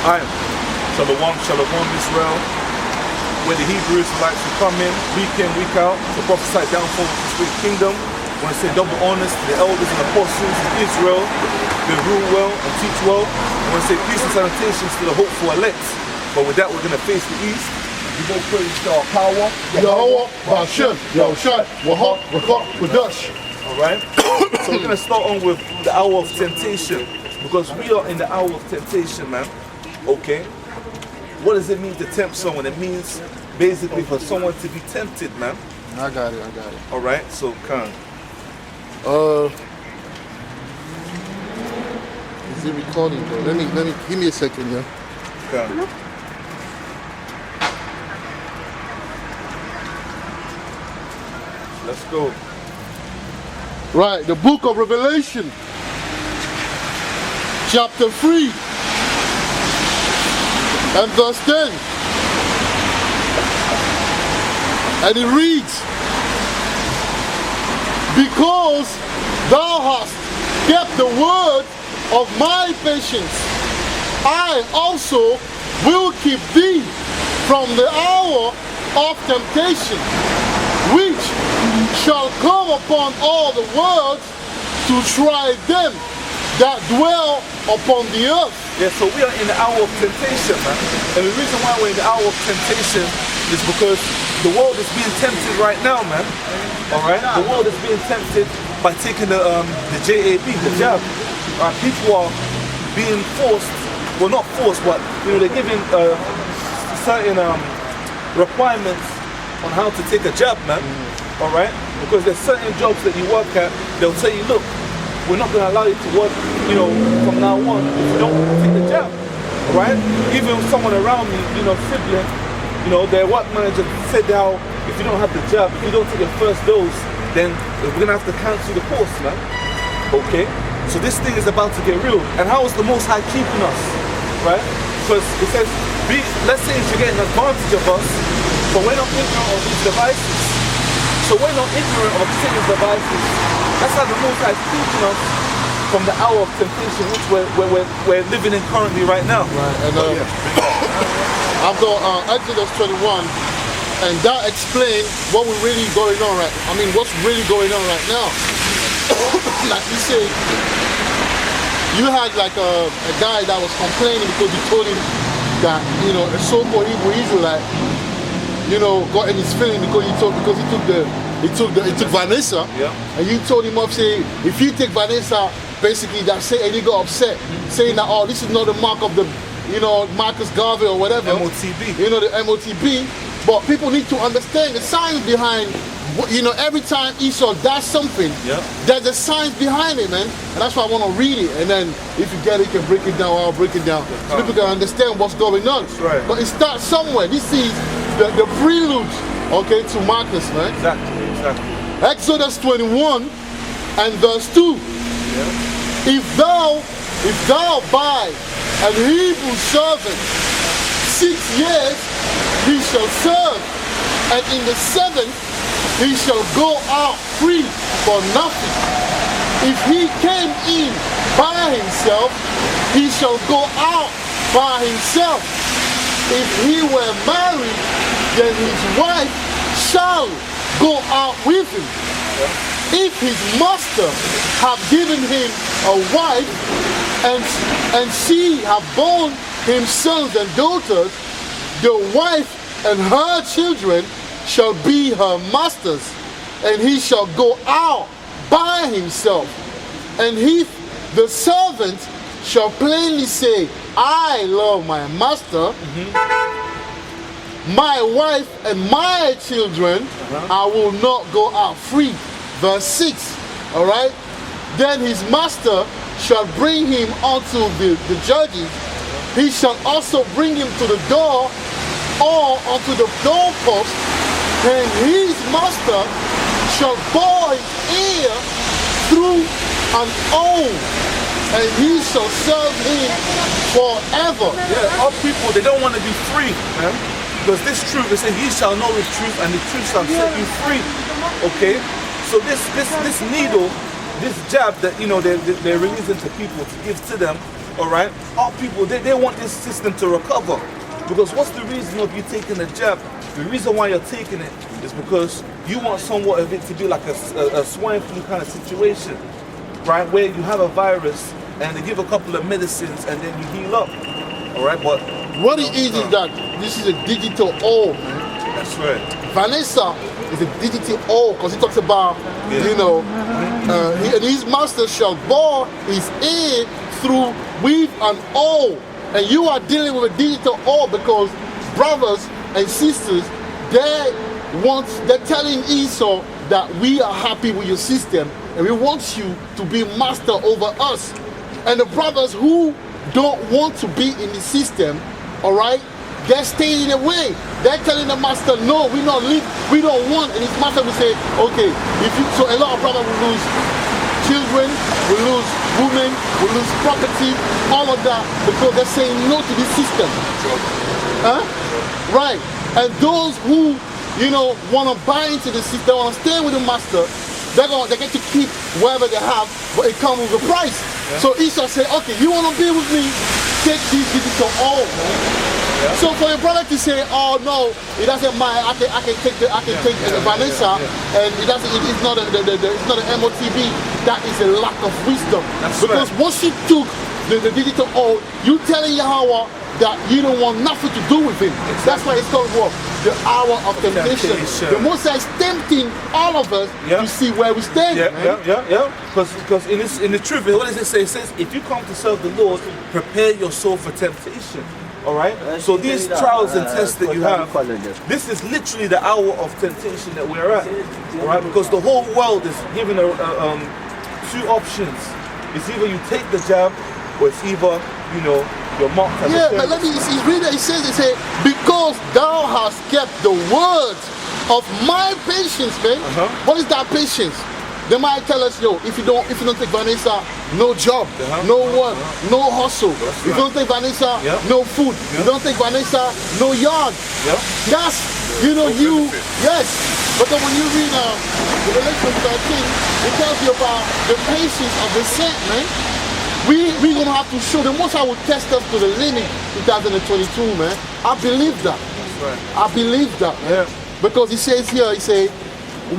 Alright, Shalom, Israel, where the Hebrew Israelites will come in week out to prophesy downfall of this great kingdom. I want to say double honors to the elders and apostles in Israel. They rule well and teach well. I want to say peace and salutations to the hopeful elect. But with that, we're going to face the east. We go praise to our power. Yahweh, Bashem, Yahushai, Wahab, Rakah, Wadash. Alright? So we're going to start on with the hour of temptation. Because we are in the hour of temptation, man. Okay? What does it mean to tempt someone? It means basically for someone to be tempted, man. I got it. Alright, so Khan. Is it recording though? Let me give me a second, yeah. Khan. Let's go. Right, the book of Revelation, chapter 3 and verse 10. And it reads, because thou hast kept the word of my patience, I also will keep thee from the hour of temptation, which shall come upon all the world to try them that dwell upon the earth. Yeah, so we are in the hour of temptation, man. And the reason why we're in the hour of temptation is because the world is being tempted right now, man. Alright? The world is being tempted by taking the JAB, the jab. People are being forced, well not forced, but they're given certain requirements on how to take a jab, man. Alright? Because there's certain jobs that you work at, they'll tell you, look, we're not going to allow you to work, from now on if you don't take the jab. Alright? Even someone around me, sibling, their work manager said how if you don't have the jab, if you don't take your first dose, then we're going to have to cancel the course, man. Okay? So this thing is about to get real. And how is the Most High keeping us? Right? Because it says, let's say if you're getting advantage of us, but we're not ignorant of these devices. So we're not ignorant of Satan's devices. That's how the Most High is keeping us from the hour of temptation which we're living in currently right now. Right, and I've got Exodus 21, and that explains what we're really going on what's really going on right now. Like you say, you had like a guy that was complaining because you told him that, a so-called Hebrew Israelite, got in his feeling because he took Vanessa, yeah. And you told him off, say, if you take Vanessa, basically that's it, and he got upset, saying that, oh, this is not the mark of the, Marcus Garvey or whatever. MOTB. The MOTB. But people need to understand the science behind, every time Esau does something, yeah. There's a science behind it, man. And that's why I want to read it. And then if you get it, you can break it down, I'll break it down. So people can understand what's going on. That's right. But it starts somewhere. This is the prelude, okay, to Marcus, man. Exactly. Exodus 21 and verse 2. Yeah. If thou buy an Hebrew servant 6 years, he shall serve, and in the 7th he shall go out free for nothing. If he came in by himself, he shall go out by himself. If he were married, then his wife shall go out with him. If his master have given him a wife, and she have borne him sons and daughters, the wife and her children shall be her master's, and he shall go out by himself. And the servant shall plainly say, I love my master, my wife and my children, I will not go out free. Verse 6, all right? Then his master shall bring him unto the judges. He shall also bring him to the door or unto the doorpost, and his master shall bore his ear through an owl, and he shall serve him forever. Yeah, our people, they don't want to be free, man. Because this truth, they say, he shall know the truth, and the truth shall set you free. Okay? So this needle, this jab that they're releasing to people to give to them, all right, our people, they want this system to recover. Because what's the reason of you taking the jab? The reason why you're taking it is because you want somewhat of it to be like a swine flu kind of situation, right? Where you have a virus and they give a couple of medicines and then you heal up, all right? But what it is that this is a digital O, man. That's right. Vanessa is a digital O because he talks about, you know, and his master shall bore his ear through with an O. And you are dealing with a digital O because brothers and sisters, they're telling Esau that we are happy with your system and we want you to be master over us. And the brothers who don't want to be in the system, all right, they're staying away. They're telling the master, no, we don't want. And his master will say, okay, so a lot of brothers will lose children, will lose women, will lose property, all of that, because they're saying no to this system. Huh? Right. And those who, you know, want to buy into the system, want to stay with the master, they get to keep whatever they have, but it comes with a price. Yeah. So Esau said, okay, you want to be with me, take these digital all. Yeah. So for your brother to say, oh no, it doesn't matter, I can take Vanessa, and it's not an MOTB, that is a lack of wisdom. That's because once you took the digital all, you telling Yahweh that you don't want nothing to do with him. Exactly. That's why it's called what? The hour of temptation. The Most High is tempting all of us to see where we stand. Because in the truth, what does it say? It says, if you come to serve the Lord, prepare your soul for temptation. All right. So these trials and tests that you have, this is literally the hour of temptation that we're at. All right. Because the whole world is given two options. It's either you take the jab, or it's either, you know, you're marked as a but let me read it. It says, because thou hast kept the words of my patience, man. What is that patience? They might tell us, yo, if you don't take Vanessa, no job, no work, no hustle. If you don't take Vanessa, no food. If you don't take Vanessa, no yard. That's, you know, yes. But then when you read Revelation 13, it tells you about the patience of the saint, man. We're going to have to show the Most High will test us to the limit 2022, man. I believe that. That's right. I believe that, man. Because he says here,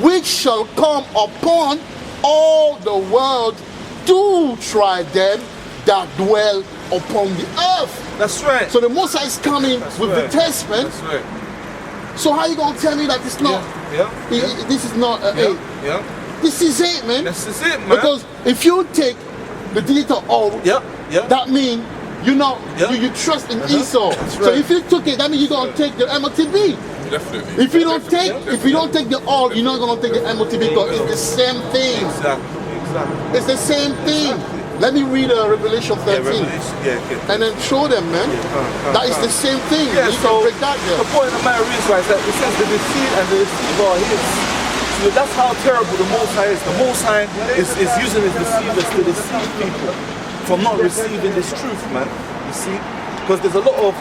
which shall come upon all the world to try them that dwell upon the earth. That's right. So the Most High is coming with the test, man. That's right. So how are you going to tell me that it's not, this is not this is it, man. This is it, man. Because if you take the digital O, that means you trust in Esau. Right. So if you took it, that means you're gonna take the MOTB. Definitely. If you don't take the O, you're not gonna take the MOTB because it's the same thing. Exactly. It's the same thing. Let me read Revelation 13 and then show them, man. That is the same thing. You can break that there. The point of the matter is, right, that it says the deceit and the deceiver are his. So that's how terrible the Most High is. The Most High is using his deceivers to deceive people from not receiving this truth, man. You see? Because there's a lot of,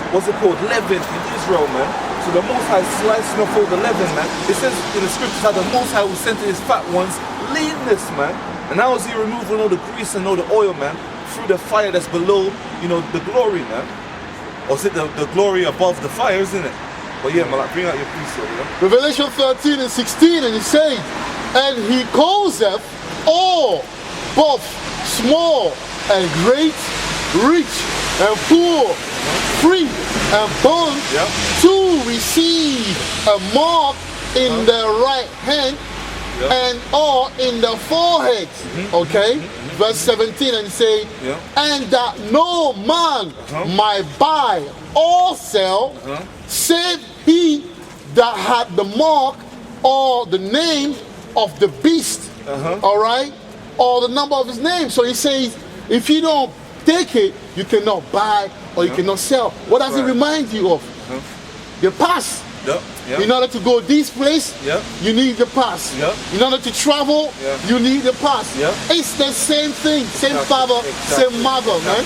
what's it called, leaven in Israel, man. So the Most High is slicing off all the leaven, man. It says in the scriptures how the Most High will send to his fat ones leanness, man. And how is he removing all the grease and all the oil, man, through the fire that's below, you know, the glory, man? Or is it the glory above the fire, isn't it? But yeah, man, like, bring out your piece, Revelation 13 and 16, and he says, and he causeth all, both small and great, rich and poor, free and bond, to receive a mark in their right hand and or in the forehead. Okay? Verse 17, and say, and that no man might buy or sell, save he that had the mark or the name of the beast, all right, or the number of his name. So he says, if you don't take it, you cannot buy or you cannot sell. What does it remind you of? The pass. In order to go this place, you need the pass. In order to travel, you need the pass. It's the same thing, same father, same mother, man.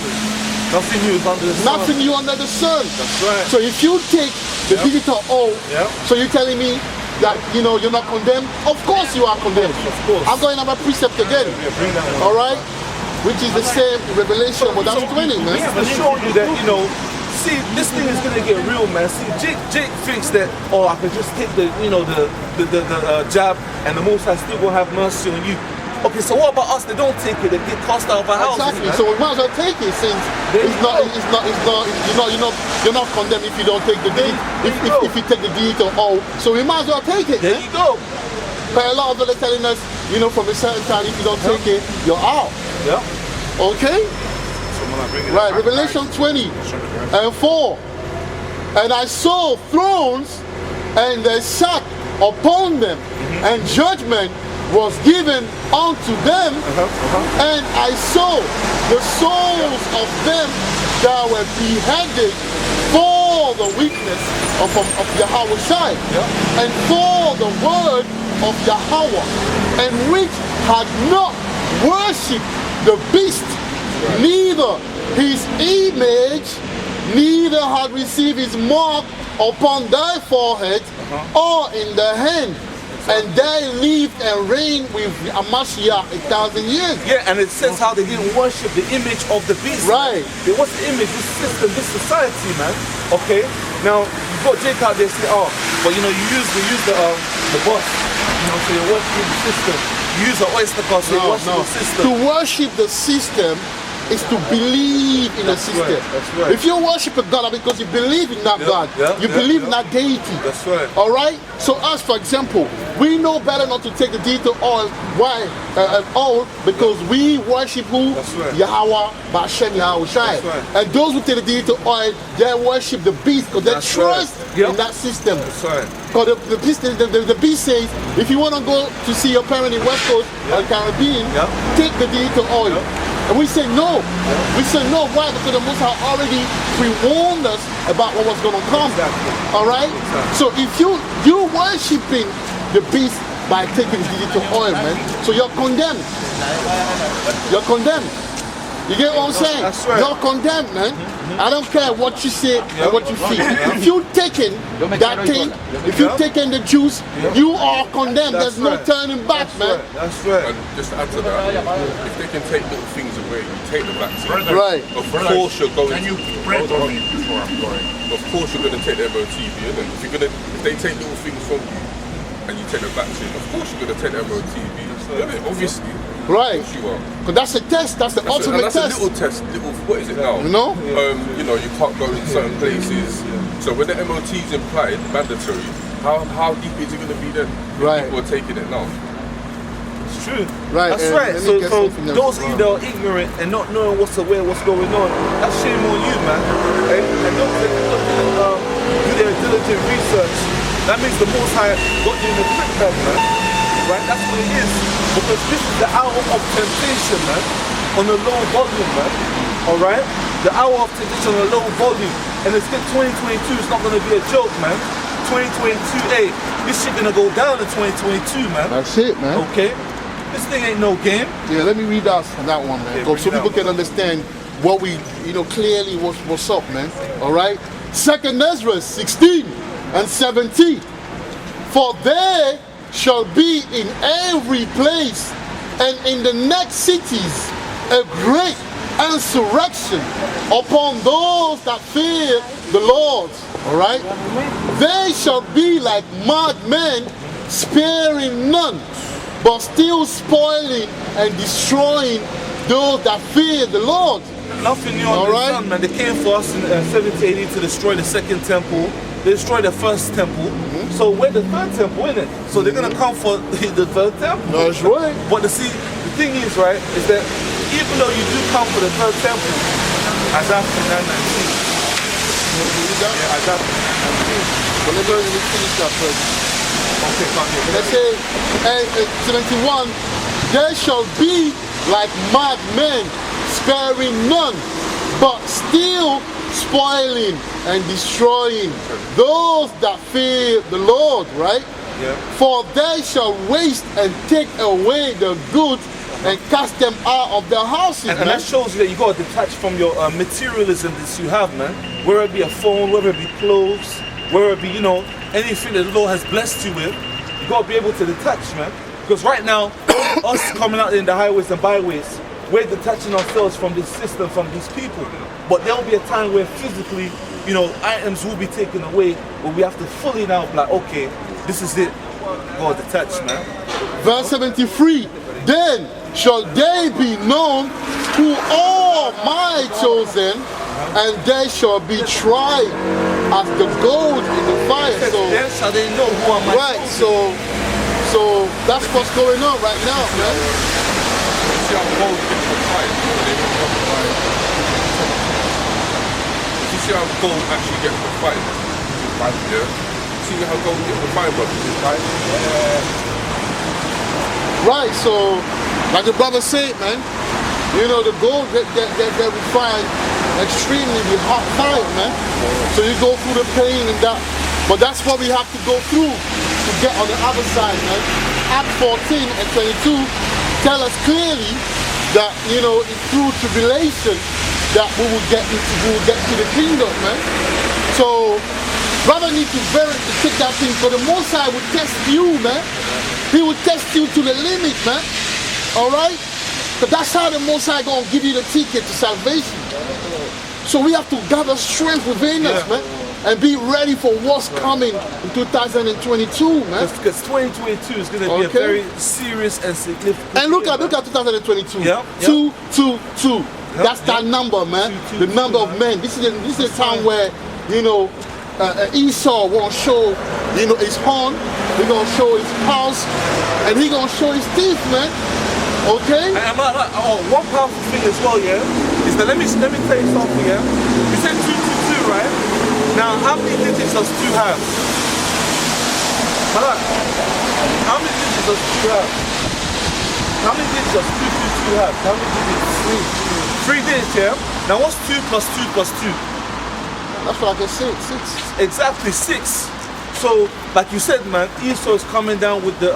Nothing new under the sun. Nothing new under the sun. That's right. So if you take the digital O, so you're telling me that, you know, you're not condemned? Of course you are condemned. Of course. I'm going to have a precept again. Bring that one. All right? which is the same in Revelation, but that's 20, We man. have to show you that, you know, see, this thing is gonna get real, man. See, Jake thinks that, oh, I can just take the, you know, the jab, and the Most High still gonna have mercy on you. Okay, so what about us that don't take it, that get cast out of our houses? Exactly. Man? So we might as well take it since you're not condemned if you don't take the deed. If you take the deed or all, so we might as well take it. There you go. But a lot of them are telling us, you know, from a certain time, if you don't take it, you're out. Yeah. Okay. Right. Revelation 20 and 4. And I saw thrones, and they sat upon them, and judgment was given unto them, and I saw the souls of them that were beheaded for the weakness of Yahweh's side, and for the word of Yahweh, and which had not worshipped the beast, neither his image, neither had received his mark upon their forehead or in their hand. And they lived and reigned with Amashiach 1,000 years. Yeah, and it says how they didn't worship the image of the beast. Right. They worship the image, this system, this society, man. Okay. Now you've got Jake out there saying, oh, but you know, you use the bus. You know, so you're worshiping the system. You use the oyster card, so you worship the system. To worship the system is to believe in the system. Right, that's right. If you worship a God because you believe in that God, you believe in that deity. That's right. All right. So us, for example, we know better not to take the deity oil. Why? Oil because we worship who? That's right. Yahweh, Ba'ashem Yahweh Shai. That's right. And those who take the deity oil, they worship the beast because they trust in that system. That's right. Because the beast says, if you want to go to see your parent in West Coast or Caribbean, take the deity oil. And we say no. We say no. Why? Because the Most High already pre-warned us about what was going to come. Exactly. All right. Exactly. So if you're worshiping the beast by taking the digital oil, man, so you're condemned. You're condemned. You get what I'm saying? That's right. You're condemned, man. I don't care what you say and what you feel. If you've taken that thing, if you've taken the juice, you are condemned. That's There's no right. turning back, man. That's right. And just to add to that, if they can take little things away, you take the vaccine. Right. Of course you're going Can you to. pray for me before I'm going? Of course you're going to take the MOT, isn't it? If they take little things from you and you take the vaccine, of course you're going to take the MOT, isn't it? Obviously. Right. Of course you are. Because that's a test. That's the ultimate That's test. a little test. What is it now? You know? You know, you can't go in certain places. So when the MOT is implied, mandatory, how deep is it going to be then? If Right. people are taking it now. It's true. Right, That's and right. let me So get something else those as of you well. that are ignorant and not knowing what's going on, that's shame on you, man. And those that didn't do their diligent research, that means the Most High got you in the quick bag, man. Right? That's what it is. Because this is the hour of temptation, man. On a low volume, man. Alright? The hour of temptation on a low volume. And it's 2022 is not going to be a joke, man. 2022, hey, this shit gonna go down in 2022, man. That's it, man. Okay? This thing ain't no game. Yeah, let me read out that one, man. Yeah, so read people that can understand what we, clearly what's up, man. All right? 2nd Ezra 16 and 17. For there shall be in every place and in the next cities a great insurrection upon those that fear the Lord. All right? They shall be like madmen, sparing none, but still spoiling and destroying those that fear the Lord. Nothing new under the sun, man. They came for us in 70 AD to destroy the second temple. They destroyed the first temple. So we're the third temple, isn't it? So they're gonna come for the third temple. That's right. But the thing is, right, is that even though you do come for the third temple, as after 919. Yeah, as after 919. But let me finish that first. Okay, come here. Let's say 71. There shall be like madmen, sparing none, but still spoiling and destroying those that fear the Lord, right? Yeah. For they shall waste and take away the goods and cast them out of their houses, And man. that shows you that you got to detach from your materialism that you have, man. Whether it be a phone, whether it be clothes, whether it be, anything that the Lord has blessed you with, you got to be able to detach, man. Because right now, us coming out in the highways and byways, we're detaching ourselves from this system, from these people. But there'll be a time where physically, you know, items will be taken away, where we have to fully now be like, okay, this is it. Go detach, man. Verse 73, then shall they be known who are my chosen, and they shall be tried as the gold in the fire. So then shall they know who are my right, chosen. so that's what's going on right now, man. See how gold gets refined when they don't come by. You see how gold actually gets refined? Yeah. See how gold gets refined, brother? Right, so like the brother said, man, you know, the gold they refine extremely with hot fire, man. So you go through the pain and that, but that's what we have to go through to get on the other side, man. Acts 14 and 22 tell us clearly that, you know, it's through tribulation that we will get to the kingdom, man. So brother need to take that thing, for the Most High will test you, man. He will test you to the limit, man. Alright? But that's how the Most High gonna give you the ticket to salvation. So we have to gather strength within us, man, and be ready for what's coming in 2022, man. Because 2022 is going to be a very serious and significant And look year, at 2022. Yeah. 222. That's that number, man. The number of men. This is the time where, you know, Esau won't show, you know, his horn. He gonna show his pulse, and he gonna show his teeth, man. Okay. And one powerful thing as well, yeah, is that let me tell you something, yeah. You said 222, right? Now, how many digits does 2 have? Malak, how many digits does 2 have? How many digits does 222 have? How many digits? 3 digits, yeah. Now, what's 2 plus 2 plus 2? That's what I can say. 6. Exactly 6. So, like you said, man, Esau is coming down with the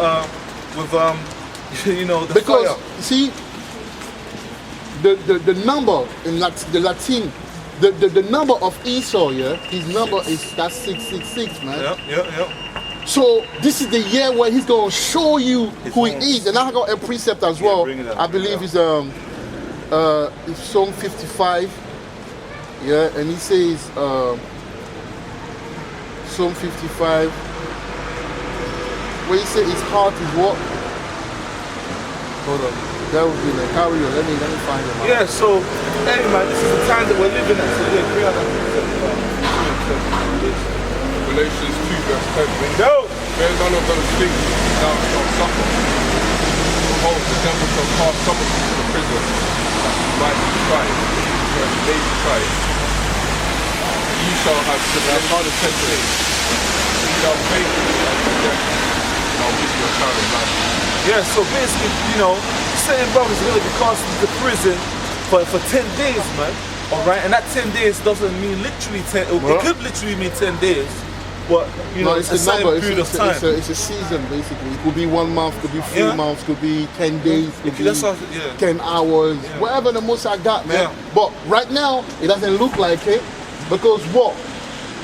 you know, the because fire. you see, the number in the Latin, the number of Esau, yeah, his number is that 666, man. Yeah. So this is the year where he's gonna show you who he is, and I got a precept as well. bring it up. I believe it's Psalm 55, yeah, and he says Psalm 55, where he says his heart is what? Hold on, that would be like, carry on. Let me find him. Yeah, so, hey man, this is the time that we're living at. So yeah, Galatians 2 verse 10. Go! Bear none of those things thou shalt suffer. Behold, the devil shall cast some of you into prison, might be tried, and may be tried. You shall have tribulation 10 days. You shall faith unto death, and I'll give you a crown of life. Yeah, so basically, you know, certain brothers are going to be cast into prison for 10 days, man. Alright, and that 10 days doesn't mean literally 10, it could literally mean 10 days, but, you know, it's a certain period of time. It's a season, basically. It could be 1 month, could be 3 months, could be 10 days, could be 10 hours, whatever the most I got, man. But right now, it doesn't look like it, because what?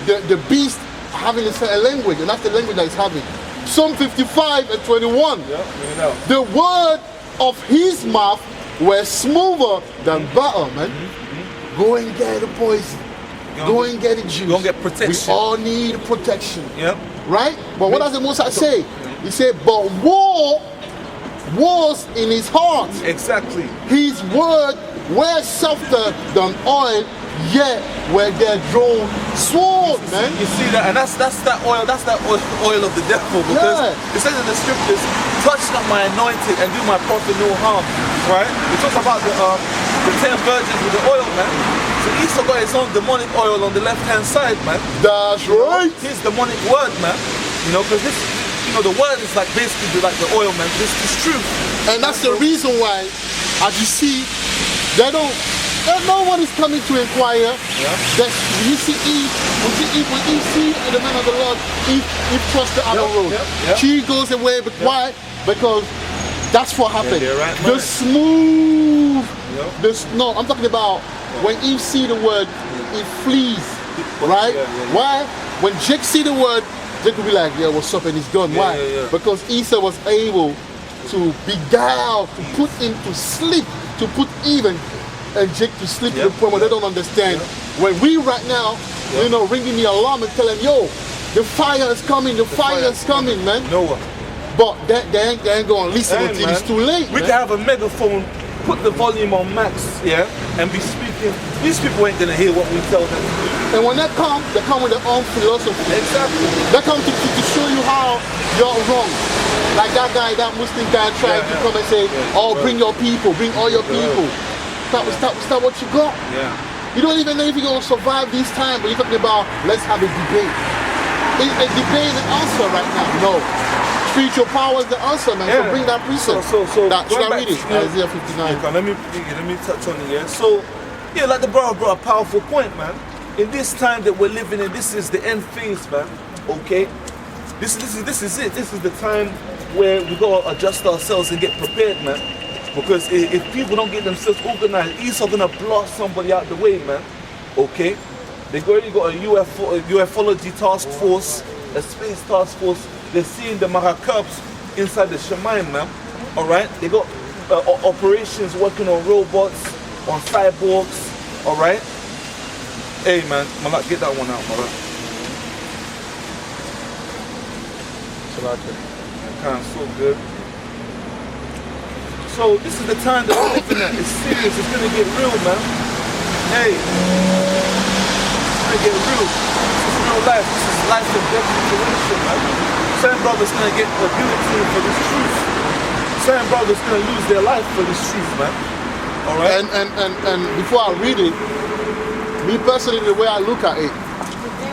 The beast having a certain language, and that's the language that it's having. Psalm 55 and 21. The word of his mouth were smoother than butter, man. Go and get the poison. Go and get the juice. Go and get protection. We all need protection. Yep. Right? But what does the Most High say? He said, but war was in his heart. Exactly. His word were softer than oil, yet were there drawn sword, man. You see that, and that's that oil of the devil, because it says in the scriptures, touch not my anointed and do my prophet no harm. Right? It talks about the 10 virgins with the oil, man. So Esau got his own demonic oil on the left hand side, man. That's right. His demonic word, man. You know, because this, you know, the word is like basically like the oil, man. This is truth. And that's the reason why, as you see, no one is coming to inquire. That you see Eve, when Eve see the man of the Lord, Eve crossed the other road. She goes away, but why? Because that's what happened. The smooth, no, I'm talking about when Eve see the word, it flees, right? Why? When Jake see the word, Jake will be like, yeah, what's up, and he's gone. Why? Because Esau was able to beguile, to put him to sleep, to put even and Jake to sleep to the point where they don't understand. When we right now, you know, ringing the alarm and telling, yo, the fire is coming, the fire is coming, man. Noah. But they ain't gonna listen until it's too late. We can have a megaphone, put the volume on max, and be speaking. These people ain't gonna hear what we tell them to do. And when they come with their own philosophy. Exactly. They come to show you how you're wrong. Like that guy, that Muslim guy tried to come and say, oh, bring your people, bring all your people. Stop what you got. Yeah. You don't even know if you're gonna survive this time, but you're talking about, let's have a debate. A debate is the answer right now. No. Spiritual power is the answer, man. So bring that precept. So should I read it? Isaiah 59. Okay, let me touch on it, yeah. So, yeah, like the brother brought a powerful point, man. In this time that we're living in, this is the end phase, man. Okay? This is it. This is the time where we gotta adjust ourselves and get prepared, man. Because if people don't get themselves organized, Esau gonna blast somebody out the way, man. Okay? They've already got a ufology task force, a space task force. They're seeing the Marakabs inside the Shemaim, man. Alright? They got operations working on robots, on cyborgs. Alright? Hey, man. Malak, get that one out, Malak. Kind of so good. So this is the time that we're living at. It's serious. It's gonna get real, man. Hey, it's gonna get real. This is real life. This is life and death situation, man. Certain brothers gonna get the guillotine for this truth. Certain brothers gonna lose their life for this truth, man. All right. And before I read it, me personally, the way I look at it,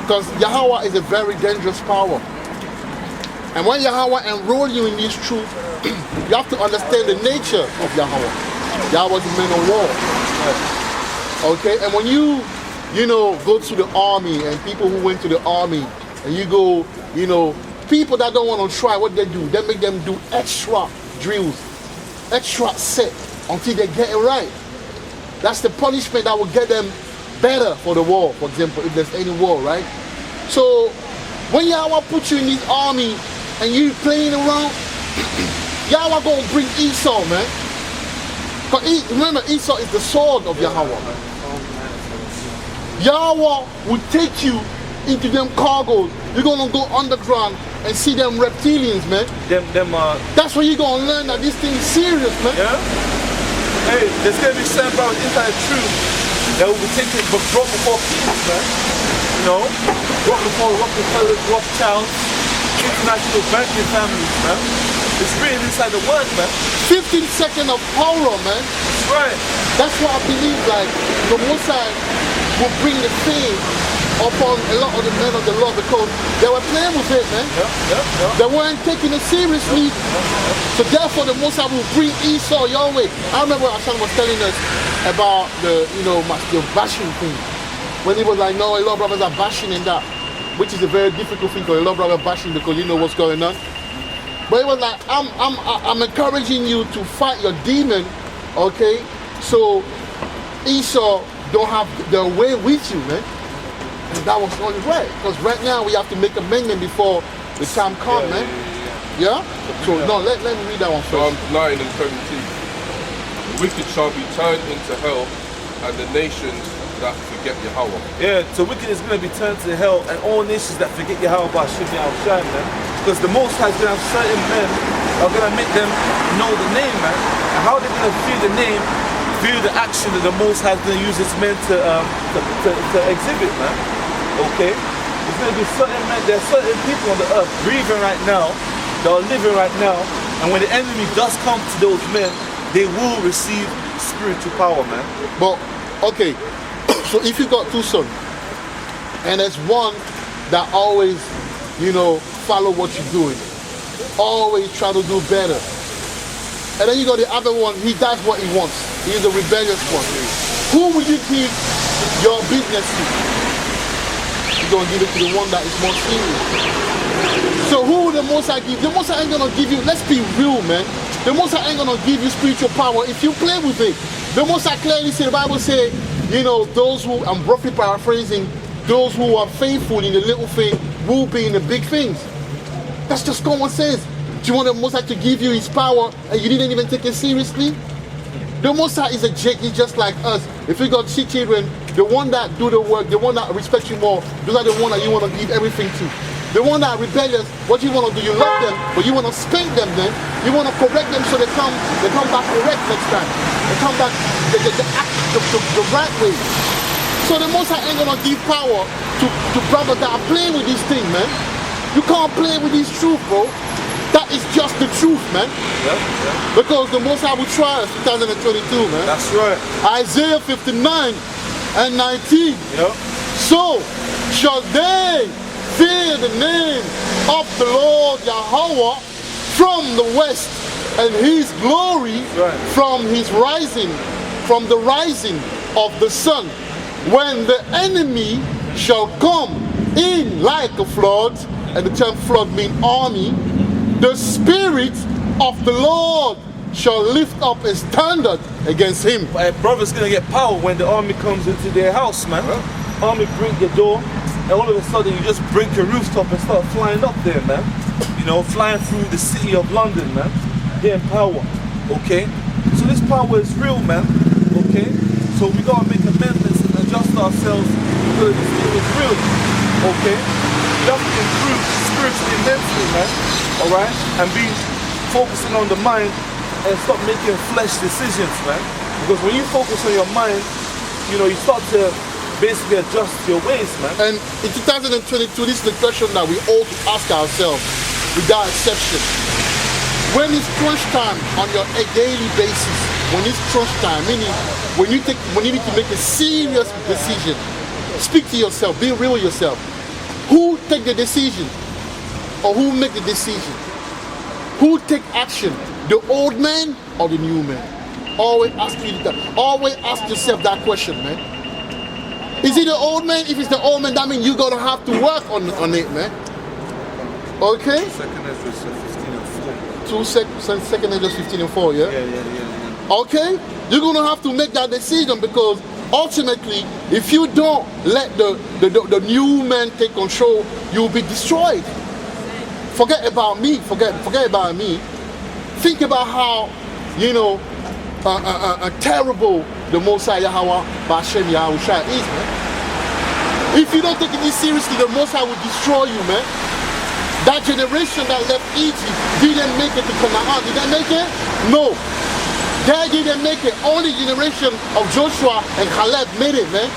because Yahweh is a very dangerous power. And when Yahweh enroll you in this truth, you have to understand the nature of Yahweh. Yahweh is a man of war. Okay? And when you go to the army, and people who went to the army, and you go, people that don't want to try, what they do, they make them do extra drills, extra set, until they get it right. That's the punishment that will get them better for the war, for example, if there's any war, right? So, when Yahweh puts you in this army, and you playing around, Yahweh gonna bring Esau, man. Because remember, Esau is the sword of Yahweh. Yahweh will take you into them cargoes. You're gonna go underground and see them reptilians, man. That's where you're gonna learn that this thing is serious, man. Yeah. Hey, there's gonna be some about inside truth that will be taken, but brought before kings, man. Brought before Rockefellers, Rothschilds, international banking families, man. It's written inside the word, man. 15 seconds of horror, man. That's right. That's why I believe, like, the Mosai will bring the fame upon a lot of the men of the law, because they were playing with it, man. They weren't taking it seriously. So therefore, the Mosai will bring Esau your way. I remember Hassan was telling us about the bashing thing. When he was like, no, a lot of brothers are bashing and that. Which is a very difficult thing for a lot of brothers bashing, because you know what's going on. But it was like, I'm encouraging you to fight your demon, okay? So Esau don't have the way with you, man. And that was only right. Because right now we have to make amendment before the time comes, man. Yeah? So no, let me read that one first. Psalm 9 and 17. The wicked shall be turned into hell, and the nations that forget Yahweh. Yeah, so wicked is going to be turned to hell, and all nations that forget Yahweh should be outshine, man. Because the Most High is going to have certain men are going to make them know the name, man. And how are they going to feel the name, feel the action that the Most High is going to use this men to exhibit, man? Okay? There's going to be certain men, there are certain people on the earth breathing right now, that are living right now, and when the enemy does come to those men, they will receive spiritual power, man. But, okay. So if you got two sons, and there's one that always, follow what you're doing, always try to do better, and then you got the other one, he does what he wants, he's a rebellious one. Who will you give your business to? You're going to give it to the one that is more serious. So who will the Most High give? The Most High ain't going to give you, let's be real, man. The Most High ain't going to give you spiritual power if you play with it. The Most High clearly said, the Bible says, those who, I'm roughly paraphrasing, those who are faithful in the little thing will be in the big things. That's just common sense. Do you want the Most High to give you his power and you didn't even take it seriously? The Most High is a judge. He's just like us. If you got children, the one that do the work, the one that respect you more, those are the one that you want to give everything to. The one that are rebellious, what you want to do, you love them, but you want to spank them then. You want to correct them so they come back correct next time. They come back, they act the right way. So the Most High ain't going to give power to brothers that are playing with this thing, man. You can't play with this truth, bro. That is just the truth, man. Yeah. Because the Most High will try us 2022, man. That's right. Isaiah 59 and 19. Yeah. So shall they fear the name of the Lord Yahweh from the west, and his glory from the rising of the sun, when the enemy shall come in like a flood. And the term flood means army. The Spirit of the Lord shall lift up a standard against him. But a brother's gonna get power when the army comes into their house, man. Army break your door, and all of a sudden you just break your rooftop and start flying up there, man. You know, flying through the city of London, man. Getting power, okay? So this power is real, man, okay? So we gotta make amendments and adjust ourselves because this thing is real, okay? We have to improve spiritually and mentally, man, alright? And be focusing on the mind and stop making flesh decisions, man. Because when you focus on your mind, you know, you start to basically adjust your ways, man. And in 2022, this is the question that we ought to ask ourselves without exception. When it's crunch time on your daily basis, when it's crunch time, meaning when you need to make a serious decision, speak to yourself, be real with yourself. Who take the decision? Or who make the decision? Who take action? The old man or the new man? Always ask yourself that question, man. Is it the old man? If it's the old man, that means you're gonna have to work on it, man. Okay? Second Ezra 15 and 4. Second Ezra 15 and 4, yeah? Yeah. Okay? You're gonna have to make that decision, because ultimately, if you don't let the new man take control, you'll be destroyed. Forget about me. Forget about me. Think about how, you know, terrible the Most High Yahweh Ba'Shem Yahushua is, man. If you don't take it seriously, the Most High will destroy you, man. That generation that left Egypt didn't make it to Canaan. Did they make it? No. They didn't make it. Only generation of Joshua and Caleb made it, man.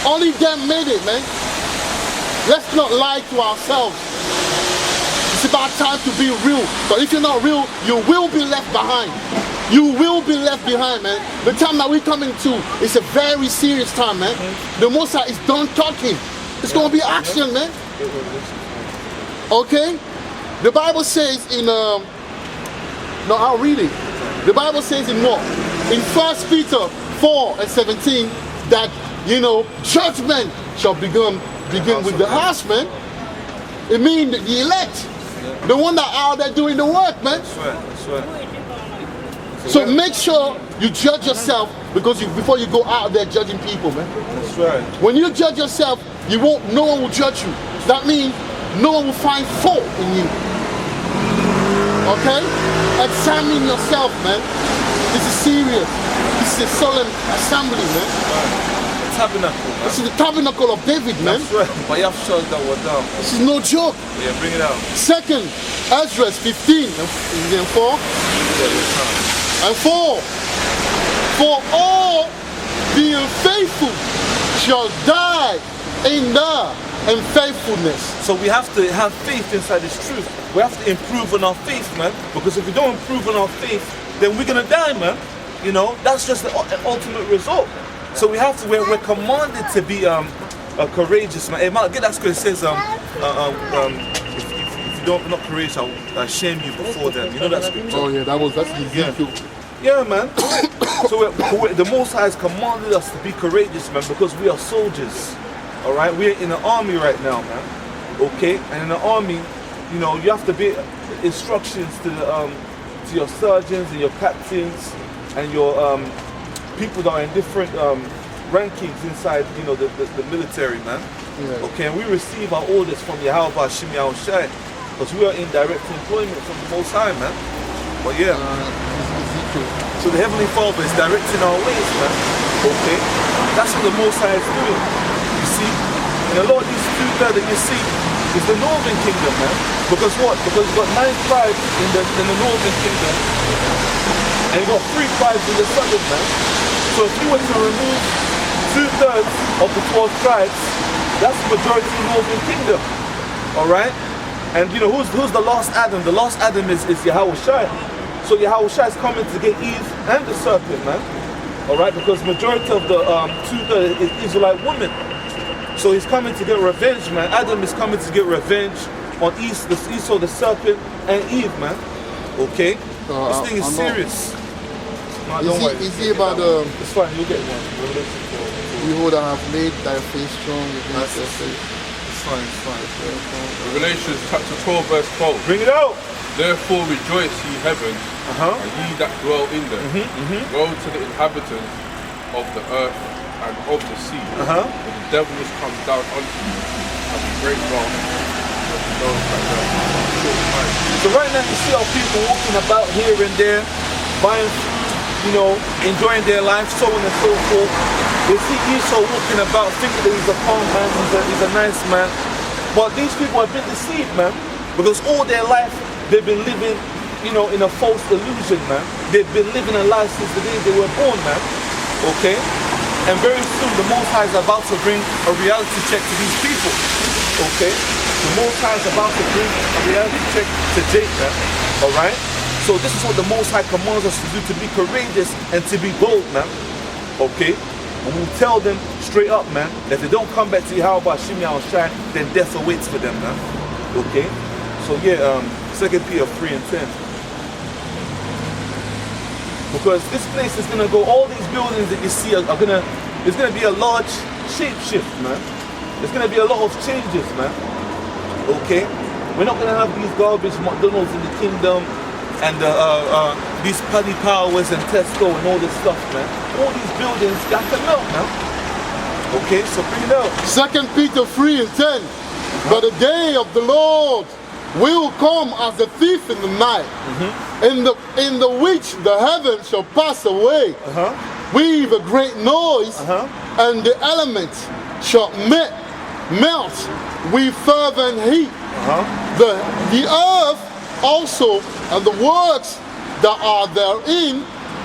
Only them made it, man. Let's not lie to ourselves. It's about time to be real. But if you're not real, you will be left behind. You will be left behind, man. The time that we're coming to is a very serious time, man. The Most High is done talking. It's going to be action, man. Okay? The Bible says in... no, I'll read it. The Bible says in what? In 1 Peter 4 and 17 that, you know, judgment shall begin with the husband. It means the elect. The one that are out there doing the work, man. That's right. So make sure you judge yourself, because before you go out there judging people, man. That's right. When you judge yourself, no one will judge you. That means no one will find fault in you. Okay? Examine yourself, man. This is serious. This is a solemn assembly, man. Tabernacle, man. This is the tabernacle of David, man. That's right. But you have to shut that one down. This is no joke. Yeah, bring it out. Second, Ezra 15 and 4. And 4. For all the unfaithful shall die in their unfaithfulness. So we have to have faith inside this truth. We have to improve on our faith, man. Because if we don't improve on our faith, then we're gonna die, man. You know, that's just the ultimate result. So we have to. We're commanded to be courageous, man. Get that scripture. It says if you don't not courageous, I'll shame you before them. You know that scripture? Oh yeah, that's Ezekiel. Yeah, man. So the Most High has commanded us to be courageous, man, because we are soldiers. All right, we're in the army right now, man. Okay, and in the army, you know, you have to be instructions to your sergeants and your captains and your people that are in different rankings inside, you know, the military, man. Yeah. Okay, and we receive our orders from Yahweh Ba'Shem Yahushua, because we are in direct employment from the Most High, man. But yeah. Ezekiel. So the Heavenly Father is directing our ways, man. Okay? That's what the Most High is doing. You see? And a lot of these two-thirds that you see is the northern kingdom, man. Because what? Because you've got 9 tribes in the northern kingdom, and you've got 3 tribes in the southern, man. So if you were to remove 2/3 of the 12 tribes, that's the majority of the northern kingdom. Alright? And you know, who's the last Adam? The last Adam is Yahushua. So Yahushua is coming to get Eve and the serpent, man. Alright? Because majority of the 2/3 is Israelite women. So he's coming to get revenge, man. Adam is coming to get revenge on Esau, the serpent, and Eve, man. Okay? This thing is serious. No, don't worry. Is he about the... It's fine, you'll get one. Revelation 4. Behold, I have made thy face strong against That's thy it. It's fine, it's fine. Revelation chapter 12 verse 12. Bring it out! Therefore rejoice ye heavens, and ye that dwell in them. Woe to the inhabitants of the earth and of the sea. For the devil is come down unto you, having great wrath, but he knows that there is a short time. So right now you see our people walking about here and there, buying food, you know, enjoying their life, so on and so forth. They see Esau walking about thinking that he's a calm man, he's a nice man. But these people have been deceived, man. Because all their life they've been living, you know, in a false illusion, man. They've been living a life since the day they were born, man. Okay? And very soon the Most High is about to bring a reality check to these people. Okay? The Most High is about to bring a reality check to Jacob. Alright? So this is what the Most High commands us to do, to be courageous and to be bold, man. Okay? And we'll tell them straight up, man, that if they don't come back to Yahweh Shimi Al-Shai, then death awaits for them, man. Okay? So yeah, 2 Peter 3 and 10. Because this place is gonna go, all these buildings that you see are gonna, there's gonna be a large shape shift, man. There's gonna be a lot of changes, man. Okay? We're not gonna have these garbage McDonald's in the kingdom and these Paddy Powers and Tesco and all this stuff, man. All these buildings got to melt, man. Okay, so bring it out. 2 Peter 3 and 10. But the day of the Lord will come as a thief in the night, in the which the heavens shall pass away with a great noise, and the elements shall melt with fervent heat. The earth also and the works that are therein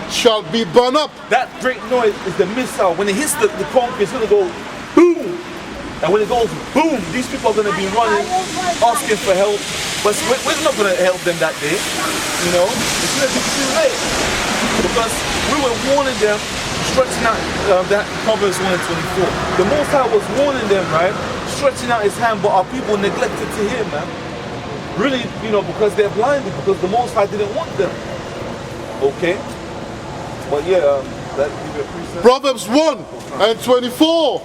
shall be burned up. That great noise is the missile. When it hits the concrete, it's going to go boom. And when it goes boom, these people are going to be running, asking for help. But we're not going to help them that day. You know, it's going to be too late. Because we were warning them, stretching out that Proverbs 1 and 24. The Most High was warning them, right? Stretching out his hand, but our people neglected to hear, man. Really, you know, because they're blinded, because the Most High didn't want them. Okay? But yeah, that give you a precept. Proverbs 1 and 24.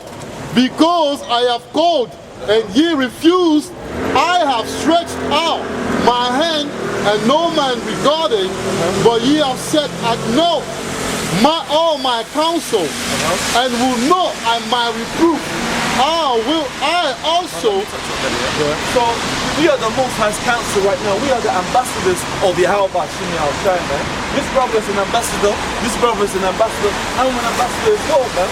Because I have called and ye refused, I have stretched out my hand and no man regarded, but ye have set at naught all my counsel, and will not my reproof. Will I also. So we are the Most High's council right now. We are the ambassadors of Yahweh Shimi Al-Shai, man. This brother is an ambassador. This brother is an ambassador. I'm an ambassador as well, man.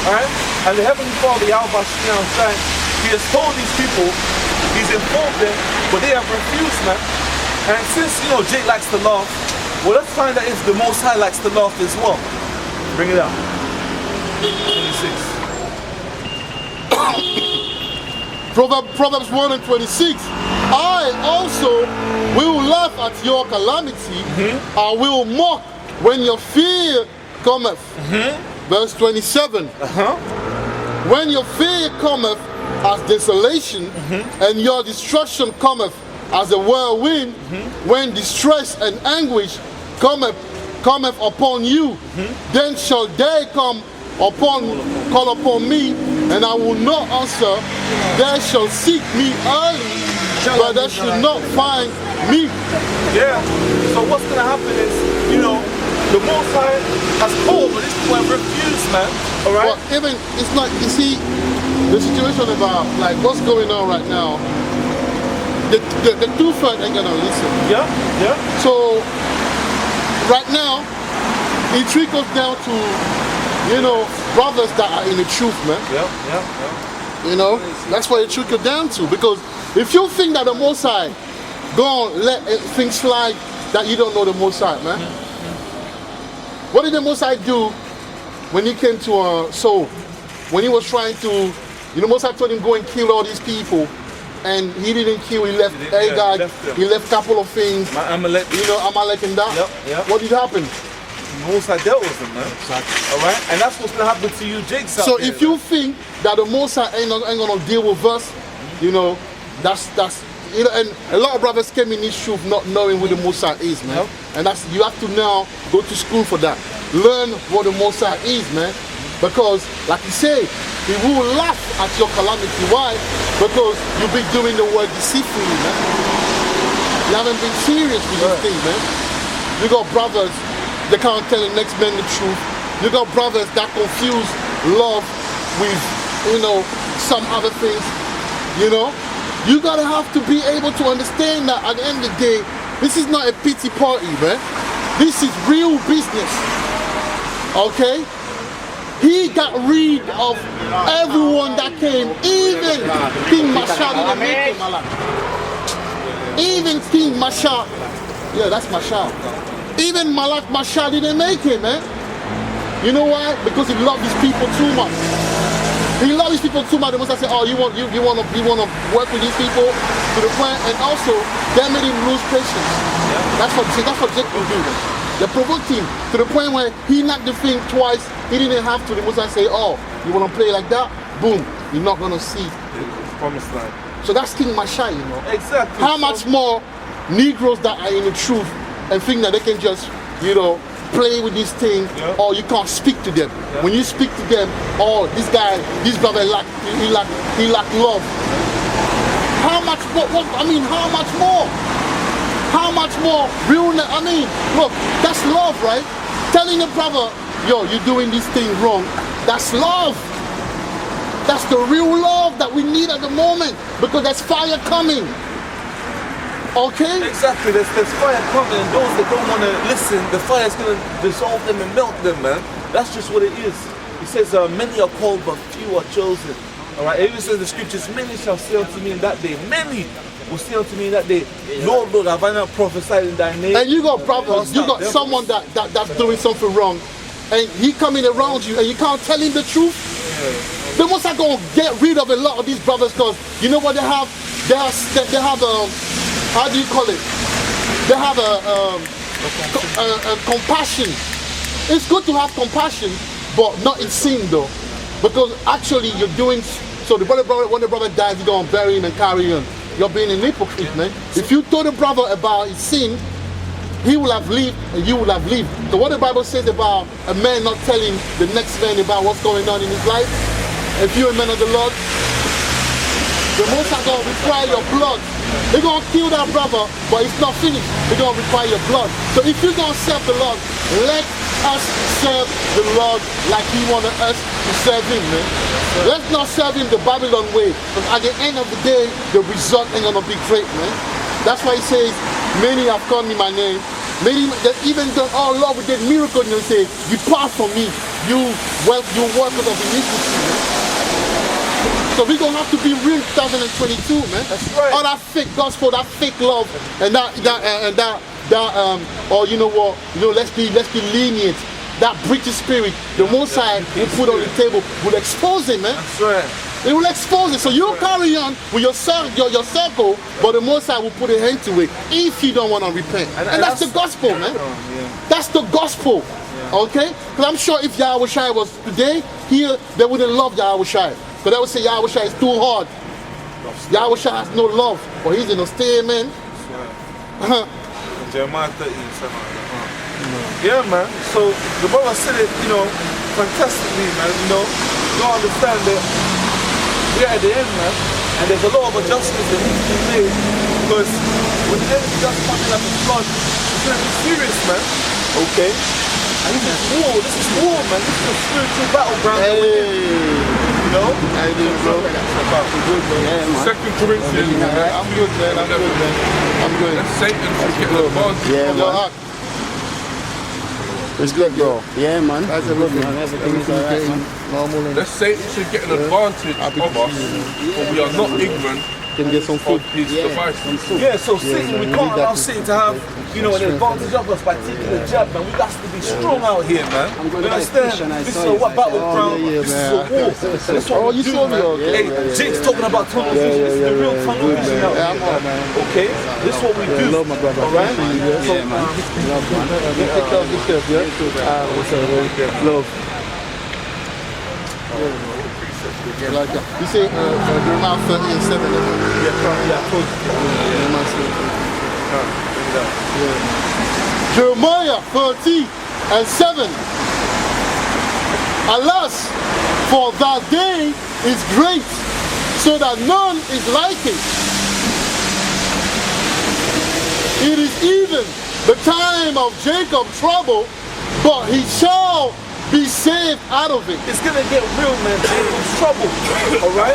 Alright? And the Heavenly Father, Yahweh Shimi Al-Shai, he has told these people, he's informed them, but they have refused, man. And since, you know, Jake likes to laugh, well, let's find out if the Most High likes to laugh as well. Bring it out. 26. Proverbs 1 and 26. I also will laugh at your calamity. I will mock when your fear cometh. Verse 27. When your fear cometh as desolation, and your destruction cometh as a whirlwind, when distress and anguish cometh upon you, then shall they call upon me, and I will not answer. They shall seek me early, but they shall not find me. Yeah. So what's gonna happen is, you know, the Most High has called, but these people have refused, man. All right. But even it's like, you see, the situation about like what's going on right now. The two-thirds ain't gonna listen. Yeah. Yeah. So right now, it trickles down to, you know, brothers that are in the truth, man. Yeah. You know, that's what it trickles down to. Because if you think that the Most High gonna let things slide, that you don't know the Most High, man. What did the Most High do when he came to Saul? When he was trying to, you know, Most High told him go and kill all these people, and he didn't kill. He left Agag. He left a couple of things. Amalek. You know, Amalek and that. Yep. What did happen? The Most High dealt with them, man. Exactly. All right, and that's what's gonna happen to you, Jake. So if you think that the Most High ain't gonna deal with us, you know, that's you know, and a lot of brothers came in this truth not knowing who the Most High is, man. And that's, you have to now go to school for that. Learn what the Most High is, man. Because, like you say, he will laugh at your calamity. Why? Because you've been doing the work deceitfully, man. You haven't been serious with this thing, man. You got brothers that can't tell the next man the truth. You got brothers that confuse love with, you know, some other things, you know. You gotta have to be able to understand that at the end of the day, this is not a pity party, man. This is real business, okay? He got rid of everyone that came, even King Mashal didn't make him alive. Even King Mashal, yeah, that's Mashal. Even Malak Mashal didn't make him, man. You know why? Because he loved his people too much. He loved his people too much. The Most High said, "Oh, you want to work with these people to the point," and also that made him lose patience. That's what Jacob do. They provoked him to the point where he knocked the thing twice. He didn't have to. The Most High say, "Oh, you want to play like that? Boom! You're not gonna see." Promised land. So that's King Mashai, you know. Exactly. How much more Negroes that are in the truth and think that they can just, you know, play with this thing, or you can't speak to them. When you speak to them, oh, this brother he lack love. How much more? How much more? How much more realness? I mean, look, that's love, right? Telling the brother, yo, you're doing this thing wrong. That's love. That's the real love that we need at the moment, because there's fire coming. Okay? Exactly, there's fire coming, and those that don't want to listen, the fire's going to dissolve them and melt them, man. That's just what it is. He says, many are called, but few are chosen. Alright, it even says in the scriptures, many shall say unto me in that day. Many will say unto me in that day, Lord, Lord, have I not prophesied in thy name? And you got brothers, you got someone that's doing something wrong, and he coming around you, and you can't tell him the truth. The Most High gonna get rid of a lot of these brothers, because you know what they have? They have how do you call it? They have a compassion. It's good to have compassion, but not in sin though, because actually you're doing. So when the brother dies, you're gonna bury him and carry him. You're being an hypocrite, man. If you told the brother about his sin, he will have lived and you will have lived. So what the Bible says about a man not telling the next man about what's going on in his life, if you're a man of the Lord, the Most High gonna require your blood. They're gonna kill that brother, but it's not finished. They're gonna require your blood. So if you're gonna serve the Lord, let us serve the Lord like He wanted us to serve Him, man. Let's not serve Him the Babylon way, because at the end of the day, the result ain't gonna be great, man. That's why He says, many have called me my name. Many that even done all Lord, we did miracles, and they say, depart from me, you workers of iniquity, man. So we're gonna have to be real 2022, man. That's right. All that fake gospel, that fake love, and or you know what, you know, let's be lenient. That British spirit, the Most High will put on the table, will expose it, man. That's right. It will expose it. So you carry on with your circle, but the Most High will put an end to it if you don't want to repent. And that's the gospel, man. That's the gospel. Okay? Because I'm sure if Yahweh Shai was today here, they wouldn't love Yahweh Shai. Because they would say Yahweh Shai is too hard. Yahweh Shai has no love. But he's in a stay, man. Jeremiah 13, something like that. Yeah, man. So the brother said it, you know, fantastically, man. You know, you don't understand that we're at the end, man. And there's a lot of adjustments that need to be made. Because when the enemy just coming like a flood, it's going to be serious, man. Okay? And this is war, man. This is a spiritual battleground. You know? How you doing, bro? Good, man. Yeah, man. 2 Corinthians. I'm good, man. I'm good. That's Satan to get the buzz. Yeah, man. It's good, bro. Yeah, man. That's Good, everything. man. Everything is alright, getting man. normal and Let's say it should get an advantage Happy of to us, see you. but we are not ignorant can get some of food. his devices. Yeah, so Satan, we man, we can't need that allow to- Satan to have, you know, an advantage of us by taking the jab, man. We got to be strong out here, man. I'm You gonna understand? fish and I This saw is a you, what I said, battleground. yeah, This is man. a war. That's what Oh, we you do, saw me, man. okay. Hey, Jake's talking about tunnel vision. This is the real tunnel vision out Yeah, here, I'm on, man. Okay? This is what we do. love my brother. All right? Appreciate you, So, Yeah, man. Love, man. Take care of yourself, yeah? What's up, man? Love. Like, you say Jeremiah 30 and 7, yeah, I told you. Jeremiah 30 and 7. Alas, for that day is great, so that none is like it. It is even the time of Jacob's trouble, but he shall be saved out of it. It's gonna get real, man. Jacob's trouble. Alright?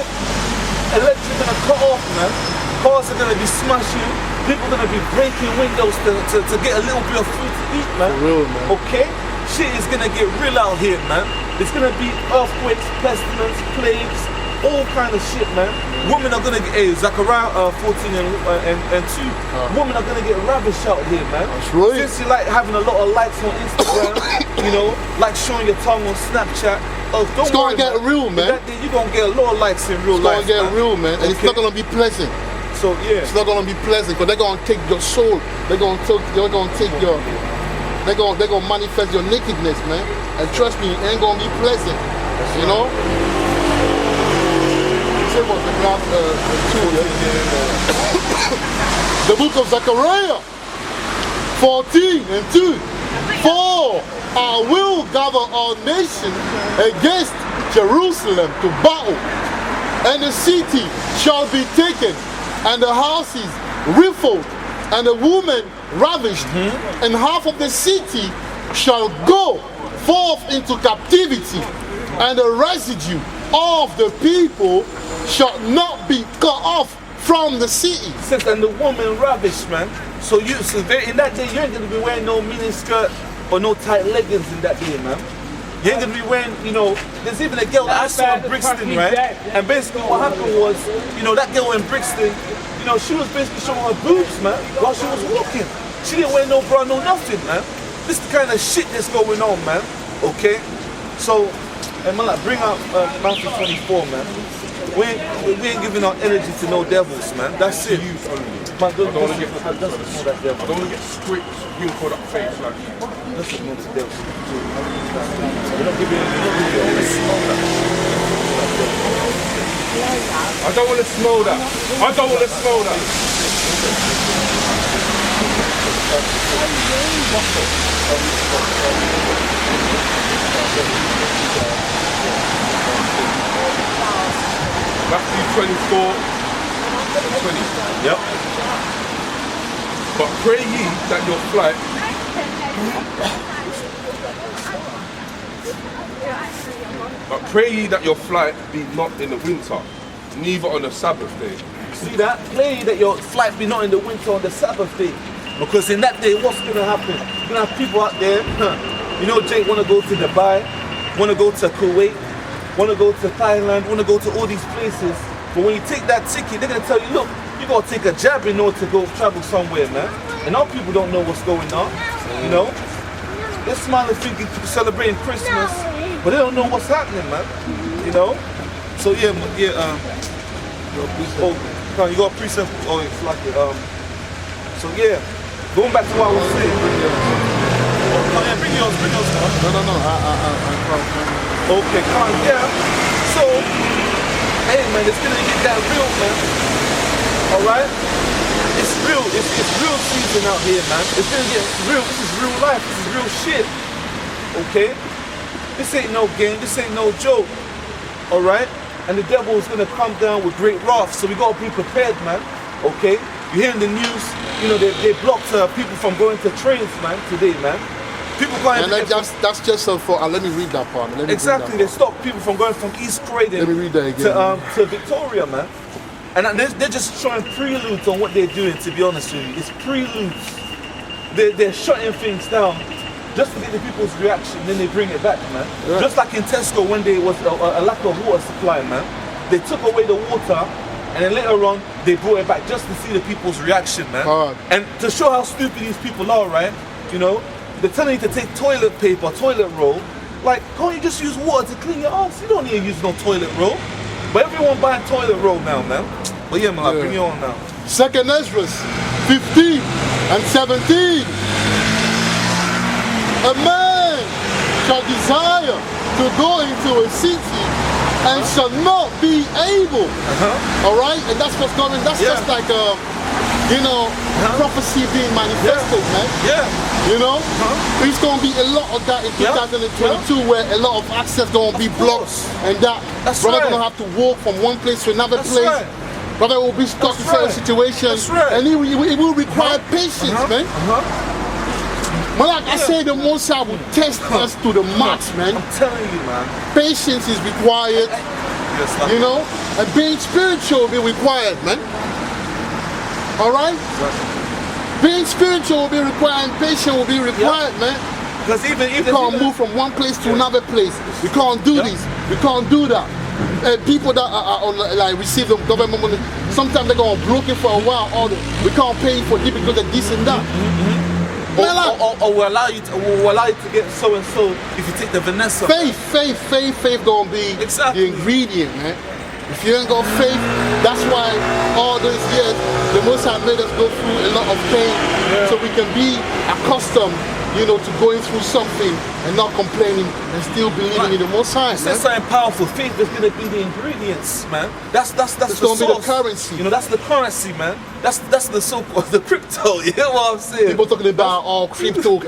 Electric gonna cut off, man. Cars are gonna be smashing. People gonna be breaking windows to get a little bit of food to eat, man. For real, man. Okay? Shit is gonna get real out here, man. It's gonna be earthquakes, pestilence, plagues, all kind of shit, man. Women are gonna get, Zechariah 14 and 2. Women are gonna get ravished out here, man. That's right. Since you like having a lot of likes on Instagram, you know, like showing your tongue on Snapchat. Don't It's gonna worry, get real, man. That day, you're gonna get a lot of likes in real It's life. gonna get real, man. And it's Okay. not gonna be pleasant. So yeah. It's not gonna be pleasant because they're gonna take your soul. They're gonna take your. They're gonna manifest your nakedness, man. And trust me, it ain't gonna be pleasant. You know. Say what the last the book of Zechariah 14 and 2. For I will gather all nations against Jerusalem to battle, and the city shall be taken, and the houses rifled, and the women ravished, and half of the city shall go forth into captivity, and the residue of the people shall not be cut off from the city. Since and the woman ravished, man. So in that day you ain't gonna be wearing no mini skirt or no tight leggings in that day, man. You ain't gonna be wearing, you know, there's even a girl that I saw in Brixton, right? And basically what happened was, you know, that girl in Brixton, you know, she was basically showing her boobs, man, while she was walking. She didn't wear no bra, no nothing, man. This is the kind of shit that's going on, man. Okay? So, and man, like, bring out Matthew 24, man. We ain't giving our energy to no devils, man. That's it. Man, don't wanna get- that devil. I don't want to get squished, wrinkled up face like That's not the devil. We're not giving I don't want to smell that. I don't want to smell that. Matthew 24, 20. Yep. But pray ye that your flight be not in the winter, neither on the Sabbath day. See that? Pray that your flight be not in the winter on the Sabbath day. Because in that day, what's going to happen? You're going to have people out there, you know, Jake want to go to Dubai, want to go to Kuwait, want to go to Thailand, want to go to all these places. But when you take that ticket, they're going to tell you, look, you got to take a jab in order to go travel somewhere, man. And our people don't know what's going on, you know? They're smiling, thinking, celebrating Christmas, but they don't know what's happening, man. You know? So yeah, oh, you got a precept? Oh, it's like it. So yeah, going back to what I was saying. Oh yeah, bring yours, man. No. Okay, come on, yeah. So, hey man, it's gonna get that real, man. Alright? It's real, it's real season out here, man. It's gonna get real, this is real life, this is real shit. Okay? This ain't no game, this ain't no joke. Alright? And the devil is gonna come down with great wrath, so we gotta be prepared, man. Okay? You hear in the news, you know, they blocked people from going to trains, man, today, man. People going And that's just for, let me read that part. exactly, they stopped people from going from East Croydon Let me read that again. to Victoria, man. And they're just showing preludes on what they're doing, to be honest with you. It's preludes. They're shutting things down just to get the people's reaction, then they bring it back, man. Yeah. Just like in Tesco when there was a lack of water supply, man. They took away the water, and then later on, they brought it back just to see the people's reaction, man. And to show how stupid these people are, right? You know, they're telling you to take toilet paper, toilet roll. Like, can't you just use water to clean your ass? You don't need to use no toilet roll. But everyone buying toilet roll now, man. But yeah, man, bring it on now. 2nd Ezra 15 and 17. A man shall desire to go into a city and shall not be able. All right, and that's what's going. That's just like prophecy being manifested, man. Yeah. You know, there's going to be a lot of that in 2022 where a lot of access going to be blocked, and that brother going to have to walk from one place to another place. Brother will be stuck in certain situations, and it will require patience, man. But like I say, the Most High will test us to the max, man. I'm telling you, man. Patience is required, you know, and being spiritual will be required, man. All right? Being spiritual will be required, and patience will be required, man. Because even we can't move from one place to another place. We can't do this. We can't do that. People that are on, like receive the government money, sometimes they're going broken for a while. Or we can't pay for it because of this and that. Or we'll allow you to get so and so if you take the Vanessa. Faith gonna be the ingredient, man. If you ain't got faith, that's why all those years the Most High made us go through a lot of pain, so we can be accustomed, you know, to going through something and not complaining and still believing in the Most High. It's something powerful. Faith is gonna be the ingredients, man. That's it's the gonna be the source. currency. You know, that's the currency, man. That's the so-called the crypto. You know what I'm saying? People talking about all crypto,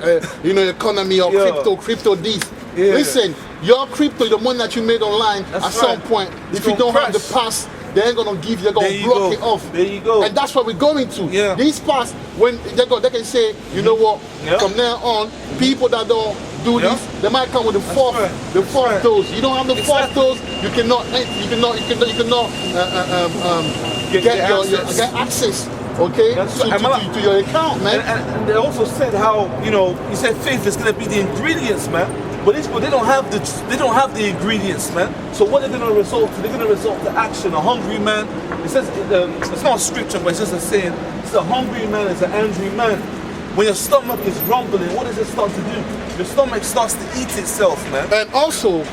you know, economy or crypto this. Listen, your crypto, the money that you made online, at some point, if you don't have the pass, they ain't gonna give you, they're gonna block it off. There you go. And that's what we're going to. These pass, when they can say, you know what, from now on, people that don't do this, they might come with the fourth dose. You don't have the fourth dose, you cannot get access. Okay, to your account, man. And they also said how, you know, you said faith is gonna be the ingredients, man. But these people, they don't have the ingredients, man. So what they're gonna result to? They're gonna result to action. A hungry man. It says it's not a scripture, but it's just a saying. It's a hungry man is an angry man. When your stomach is rumbling, what does it start to do? Your stomach starts to eat itself, man. And also,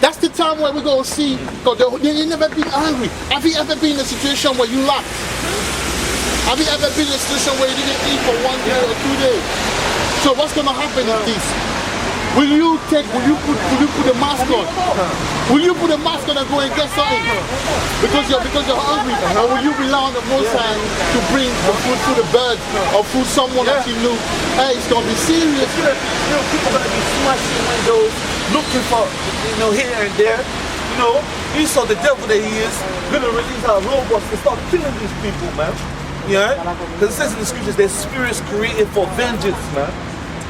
that's the time where we're gonna see. Because you've never been hungry. Have you ever been in a situation where you lacked? Have you ever been in a situation where you didn't eat for 1 day or 2 days? So what's gonna happen with this? Will you put a mask on? Will you put a mask on and go and get something? Because you're hungry? Or will you rely on the Most High to bring the food to the birds or food someone that you knew? Hey, it's gonna be serious. You know, people are gonna be smashing windows, looking for, you know, here and there. You know, you saw the devil that he is gonna release our robots to start killing these people, man. Yeah? Because it says in the scriptures, their spirits created for vengeance, man.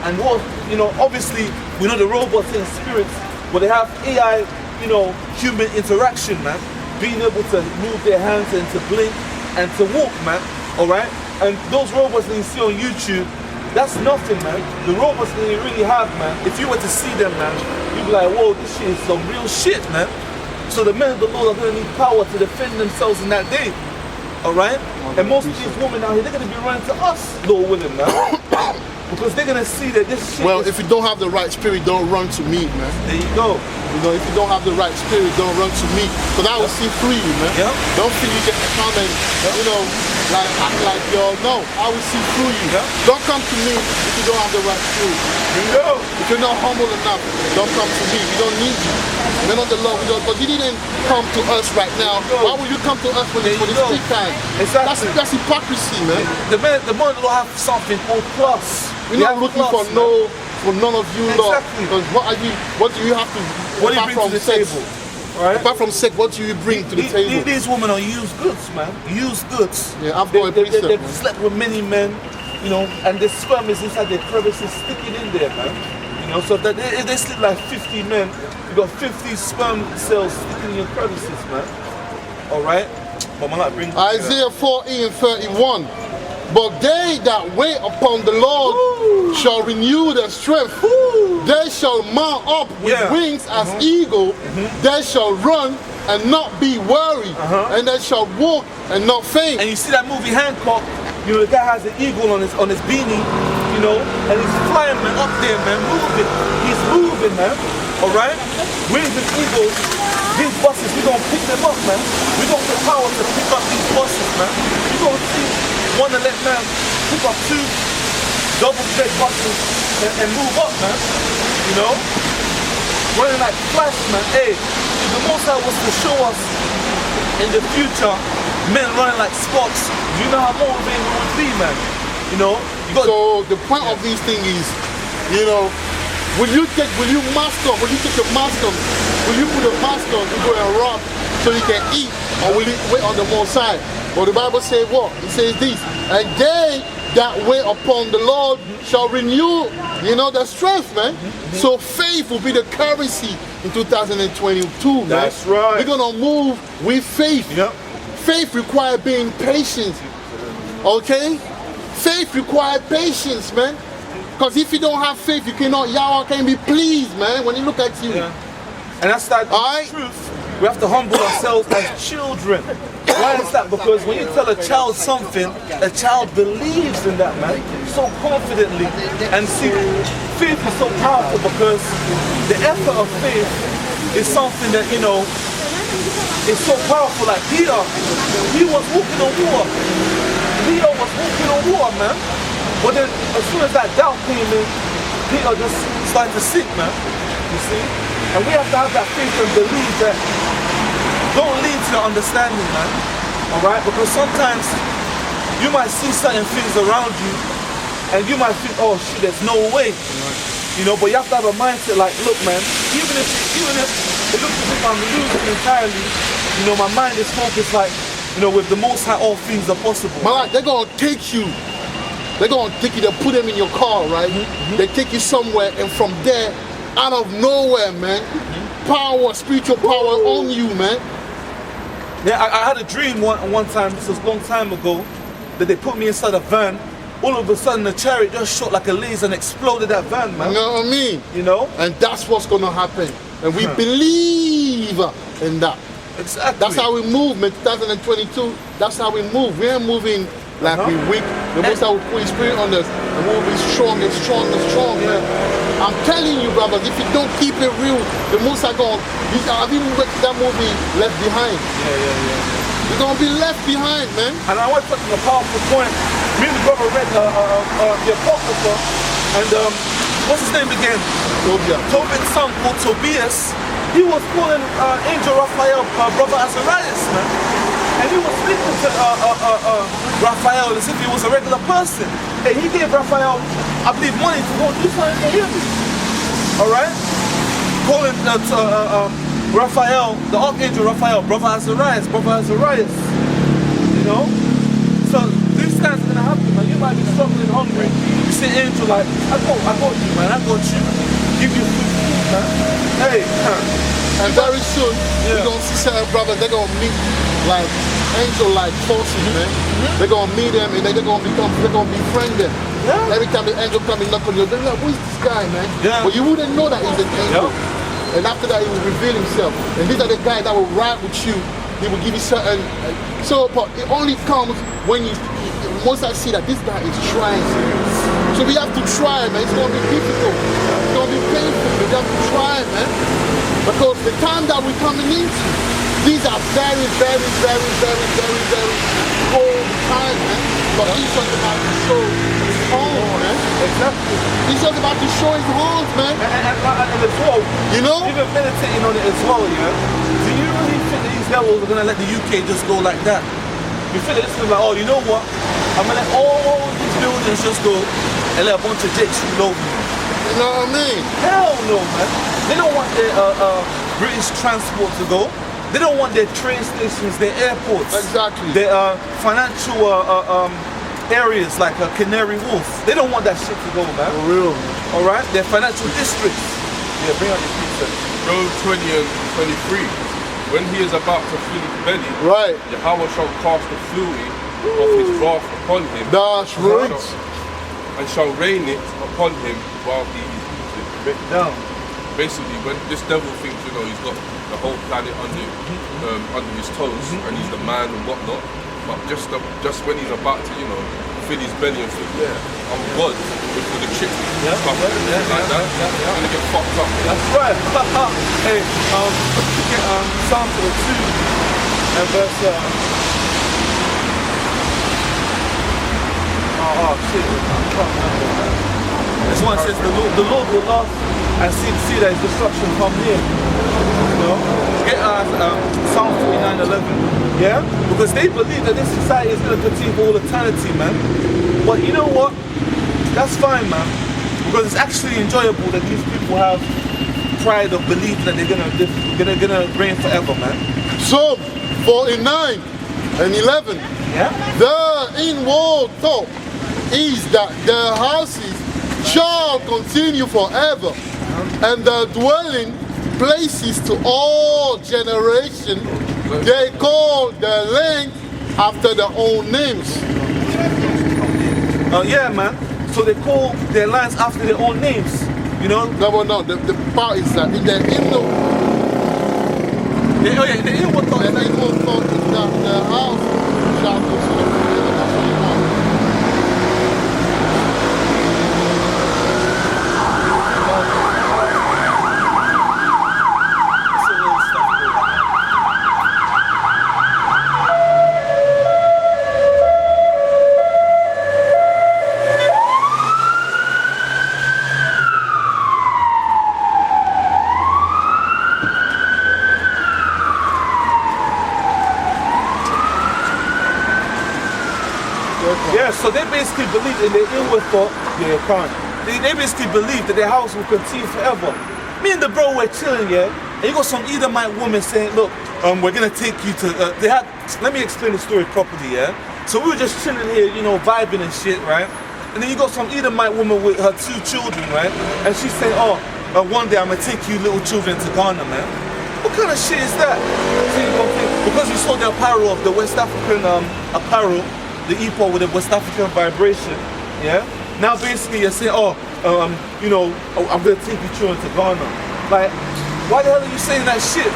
And what, you know, obviously, we know the robots and spirits, but they have AI, you know, human interaction, man. Being able to move their hands and to blink and to walk, man. Alright? And those robots that you see on YouTube, that's nothing, man. The robots that they really have, man, if you were to see them, man, you'd be like, whoa, this shit is some real shit, man. So the men of the Lord are going to need power to defend themselves in that day. Alright? And most of these women out here, they're going to be running to us, Lord willing, man. Because they're gonna see that this shit. Well, if you don't have the right spirit, don't run to me, man. There you go. You know, if you don't have the right spirit, don't run to me. Because I will see through you, man. Don't feel you get to come and, you know, like act like y'all. No, I will see through you. Don't come to me if you don't have the right spirit. If you're not humble enough, don't come to me. We don't need you. Men of the Lord, because you didn't come to us right now. Why would you come to us when it's peak time? Exactly. That's hypocrisy, man. The men of the Lord have something called plus. We're not looking for none of you lot. Because what do you have to what do you bring to the table? Right? Apart from sex, what do you bring to the table? These women are used goods, man. Used goods. Yeah, I've got a precept. They've slept with many men, you know, and the sperm is inside their crevices sticking in there, man. You know, so that if they sleep like 50 men, you got 50 sperm cells sticking in your crevices, man. Alright? But man, like bring Isaiah 14:31. But they that wait upon the Lord shall renew their strength. They shall mount up with wings as eagle. They shall run and not be weary. And they shall walk and not faint. And you see that movie Hancock, you know, the guy has an eagle on his beanie, you know, and he's flying, man, up there, man, moving. He's moving, man, all right? Wings and eagles, these buses, we're going to pick them up, man. We're going to get power to pick up these buses, man. You're going to see one to let man pick up 2 double-deck buses and move up, man, you know? Running like flash, man. Hey, if the Most High was to show us in the future men running like Spots, you know how motivating it would be, man. You know? So the point of these things is, you know, will you take your mask on, will you put a mask on to go and rob so you can eat, or will you wait on the more side? But the Bible says what? It says this, and they that wait upon the Lord shall renew, you know, their strength, man. So faith will be the currency in 2022, man. That's right. We're gonna move with faith. Yep. Faith requires being patient. Okay? Faith requires patience, man. Because if you don't have faith, Yahweh can't be pleased, man, when he look at you. Yeah. And that's that truth. We have to humble ourselves as children. Why is that? Because when you tell a child something, a child believes in that, man, so confidently. And see, faith is so powerful because the effort of faith is something that, you know, is so powerful. Like Peter, he was walking on water. Peter was walking on water, man. But then as soon as that doubt came in, Peter just started to sink, man. You see? And we have to have that faith and believe that don't lead to the understanding, man. Alright? Because sometimes you might see certain things around you and you might think, oh shit, there's no way. You know, but you have to have a mindset like, look, man, even if it looks as if I'm losing entirely, you know, my mind is focused like, you know, with the Most High, all things are possible. Man, like, they're gonna take you. They're gonna take you, they'll put them in your car, right? They take you somewhere, and from there, out of nowhere, man, power, spiritual power on you, man. Yeah, I had a dream one time, this was a long time ago, that they put me inside a van. All of a sudden, the chariot just shot like a laser and exploded that van, man. You know what I mean? You know? And that's what's gonna happen. And we believe in that. Exactly. That's how we move, man. 2022, that's how we move. We ain't moving like we weak. The Most High will put His Spirit on us, and we'll be strong and strong and strong, man. I'm telling you, brothers, if you don't keep it real, the Most High gonna. Have you watched that movie Left Behind? Yeah. You're gonna be left behind, man. And I want to touch on a powerful point. Me and the brother read the Apocrypha, and what's his name again? Tobin's son called Tobias. He was calling Angel Raphael brother Azarias, man. And he was speaking to Raphael as if he was a regular person. And he gave Raphael, I believe, money to go do something for him. Alright? Calling Raphael, the Archangel Raphael, brother Azarias. You know? So these things are gonna happen, man. You might be struggling hungry. You see Angel like, I got you, man, I got you. Give you food, man. Hey, and very soon, we're gonna see certain brothers, they're gonna meet like angel-like forces, man. They're gonna meet them and they're gonna befriend them. Yeah. Every time the angel come and knock on your door, they're like, who is this guy, man? Yeah. But you wouldn't know that he's an angel. Yeah. And after that, he will reveal himself. And these are the guys that will ride with you. He will give you certain. But it only comes when once I see that this guy is trying. So we have to try, man. It's gonna be difficult. It's gonna be painful. We have to try, man. Because the time that we're coming into, these are very, very, very, very, very, very cold time, man. But he's just about to show his horns, man. Exactly. He's just about to show his horns, man. And as well, you know? Even meditating on it as well, yeah? Do you really think that these devils are going to let the UK just go like that? You feel it's like, oh, you know what? I'm going to let all these buildings just go and let a bunch of jakes rule over me. You know what I mean? Hell no, man. They don't want their British transport to go. They don't want their train stations, their airports. Exactly. Their financial areas like Canary Wharf. They don't want that shit to go, man. For real. All right? Their financial districts. Yeah, bring out your pizza. Job 20 and 23. When he is about to fill his belly, right, Yahweh shall cast a fluid of his wrath upon him. That's right. And shall rain it upon him while he is eating. Break it down. Basically, when this devil thinks, you know, he's got the whole planet under his toes, and he's the man and whatnot, but just when he's about to, you know, fill his belly and think, I'm God, with the chick stuff like that, he's gonna get fucked up. That's right. Hey, Psalm 2 and verse. Oh shit! I can't remember, man. This one says the Lord will laugh and see that his destruction come near. You know, get Psalm 49:11. Yeah, because they believe that this society is going to continue for all eternity, man. But you know what? That's fine, man. Because it's actually enjoyable that these people have pride of belief that they're gonna reign forever, man. Psalm 49 and 11. Yeah. The inward thought is that their houses shall continue forever, and the dwelling places to all generations. They call their land after their own names. Yeah, man. So they call their lands after their own names. You know? No. The part is that in the inward thought is that their house shall continue forever. Yeah, so they basically believe in their inward thought. Yeah, can't. They basically believe that their house will continue forever. Me and the bro were chilling, yeah, and you got some Edomite woman saying, look, we're gonna take you to. Let me explain the story properly, yeah. So we were just chilling here, you know, vibing and shit, right? And then you got some Edomite woman with her 2 children, right? And she's saying, one day I'm gonna take you little children to Ghana, man. What kind of shit is that? So you gonna think, because you saw the apparel of the West African apparel. The equal with the West African vibration, yeah? Now basically you're saying, I'm gonna take you children to Ghana. Like, why the hell are you saying that shit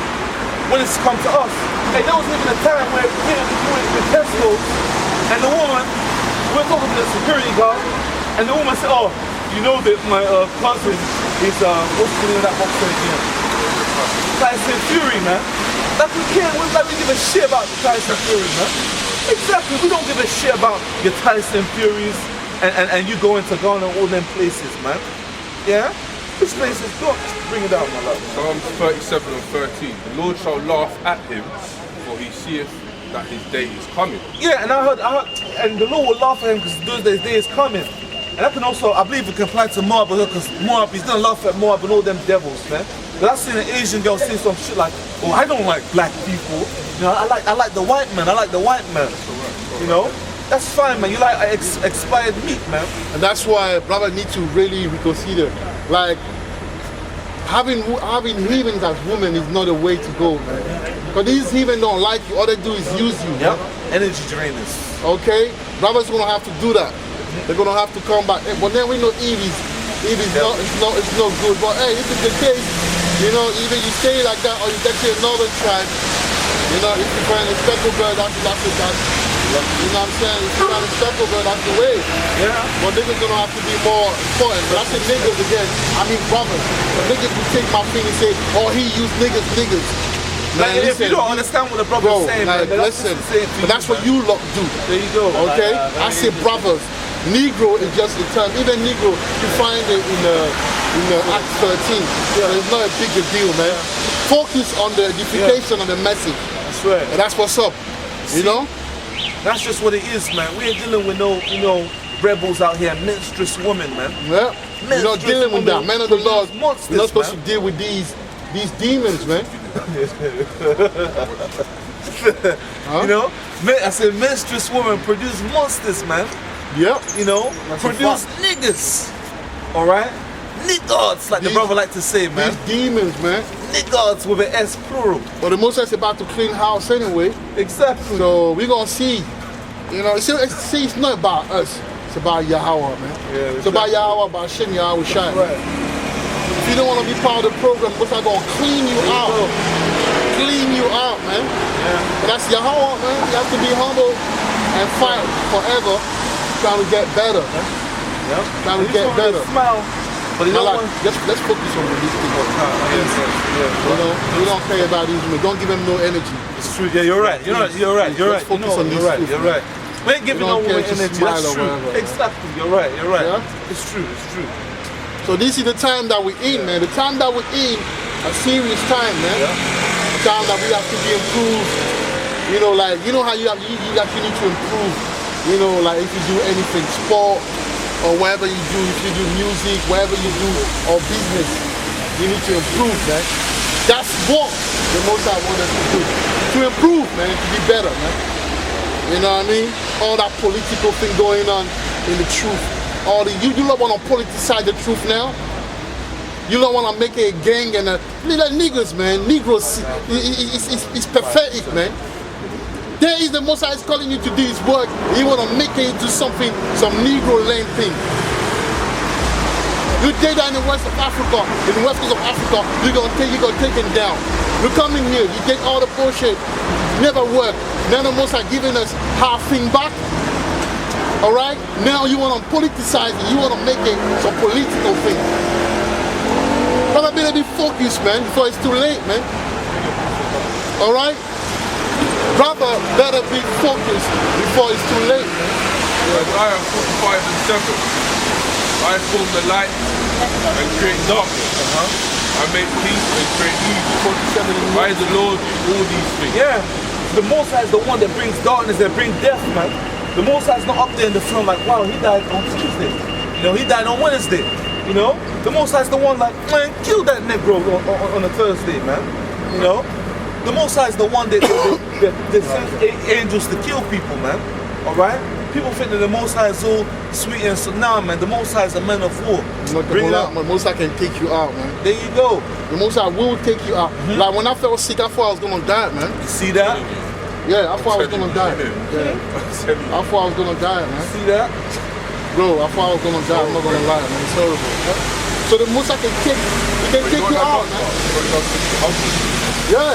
when it's come to us? Hey, there was even a time where we went to Tesco and the woman, we were talking to the security guard, and the woman said, you know that my cousin is, what's the name of that boxer again? Tyson Fury, man. Like we give a shit about Tyson Fury, man. Exactly, we don't give a shit about your Tyson Furies and you going to Ghana, all them places, man. Yeah? Which places? Go, bring it out, my love. Psalms 37 and 13. The Lord shall laugh at him, for he seeth that his day is coming. Yeah, and I heard, and the Lord will laugh at him because his day is coming. And that can also, I believe it can apply to Moab, because Moab, he's gonna laugh at Moab and all them devils, man. But I've seen an Asian girl say some shit like, I don't like black people. You know, I like the white man. I like the white man. You know, that's fine, man. You like expired meat, man. And that's why brother need to really reconsider. Like having heathens as women is not a way to go, man. Because these heathen don't like you. All they do is use you. Yep. Energy drainers. Okay, brothers gonna have to do that. They're gonna have to come back. But then we know Eve is it's not good. But hey, if it's the case, you know, either you stay like that or you get to another tribe. You know, if you find a speckled bird, that's you know what I'm saying? If you find a speckled bird, that's the way. Yeah. But niggas gonna have to be more important. But I say niggas again, I mean brothers. Niggas will take my thing and say, he used niggas. Man, if you don't understand what the brother's saying, like, man, listen, but that's what you lot do. There you go. Okay? I say brothers. Negro is just the term. Even Negro, you find it in Acts 13. Yeah. It's not a big deal, man. Focus on the edification and the message. That's right. And that's what's up. See, you know? That's just what it is, man. We ain't dealing with no, rebels out here, menstruous women, man. Yeah. We're not dealing with that. Men of the Lord, monsters, we're not supposed to deal with these demons, man. You know? I said menstruous women produce monsters, man. Yep. You know? That's produce niggas. Alright? Niggards, like the brother like to say, man. These demons, man. Niggards with an S plural. But the Most High's about to clean house anyway. Exactly. So we're gonna see You know, see, it's not about us. It's about Yahweh, man. Yeah, it's about Yahweh, about Shem Yahweh Shai. Right. If you don't want to be part of the program, what's I gonna clean you out? Clean you out, man. Yeah. But that's Yahweh, man. You have to be humble and fight forever, trying to get better, man. Yep. Trying to get better. Smile, but you don't want. Let's focus on these people. You know, we don't care about these men. Don't give them no energy. It's true. Yeah, you're right. You're right. Let's focus on these people. You're right. We ain't giving no more energy. That's true. Exactly. You're right. Yeah? It's true. So this is the time that we're in, man. The time that we're in, a serious time, man. Yeah. The time that we have to be improved. You know, like, you know how you actually need to improve. You know, like if you do anything, sport, or whatever you do, if you do music, whatever you do, or business, you need to improve, man. That's what the Most High wants us to do. To improve, man, to be better, man. You know what I mean? All that political thing going on in the truth. You don't want to politicize the truth now. You don't want to make it a gang and like niggas, man. Negroes, it's pathetic, man. There is the Most High is calling you to do his work. You want to make it into something, some Negro land thing. You did that in the west of Africa, in the west coast of Africa, you're gonna take it down. We're coming here, you get all the bullshit, never work. Now the Most High giving us half thing back. Alright? Now you want to politicize it, you want to make it some political thing. But I better be focused, man, before it's too late, man. Alright? Brother, better be focused before it's too late, man. I am 45 and 7. I form the light and create darkness. I make peace and create evil. 47 I, the Lord, do all these things. Yeah. The Most High is the one that brings darkness, that brings death, man. The Most High is not up there in the film like, wow, he died on Tuesday. You know, he died on Wednesday. You know, the Most High is the one like, man, kill that Negro on a Thursday, man. You know, the Most High is the one that sends angels to kill people, man. All right. People think that the Most High is all sweet and so. Nah, man, the Most High is a man of war. The Most High can take you out, man. There you go. The Most High will take you out. Like when I felt sick, I thought I was gonna die, man. You see that? Yeah, I thought I was gonna die. Yeah. I thought I was gonna die, man. See that? Bro, I thought I was gonna die. I'm not gonna lie, man. It's horrible. So the Most High can take you out, man. Yeah.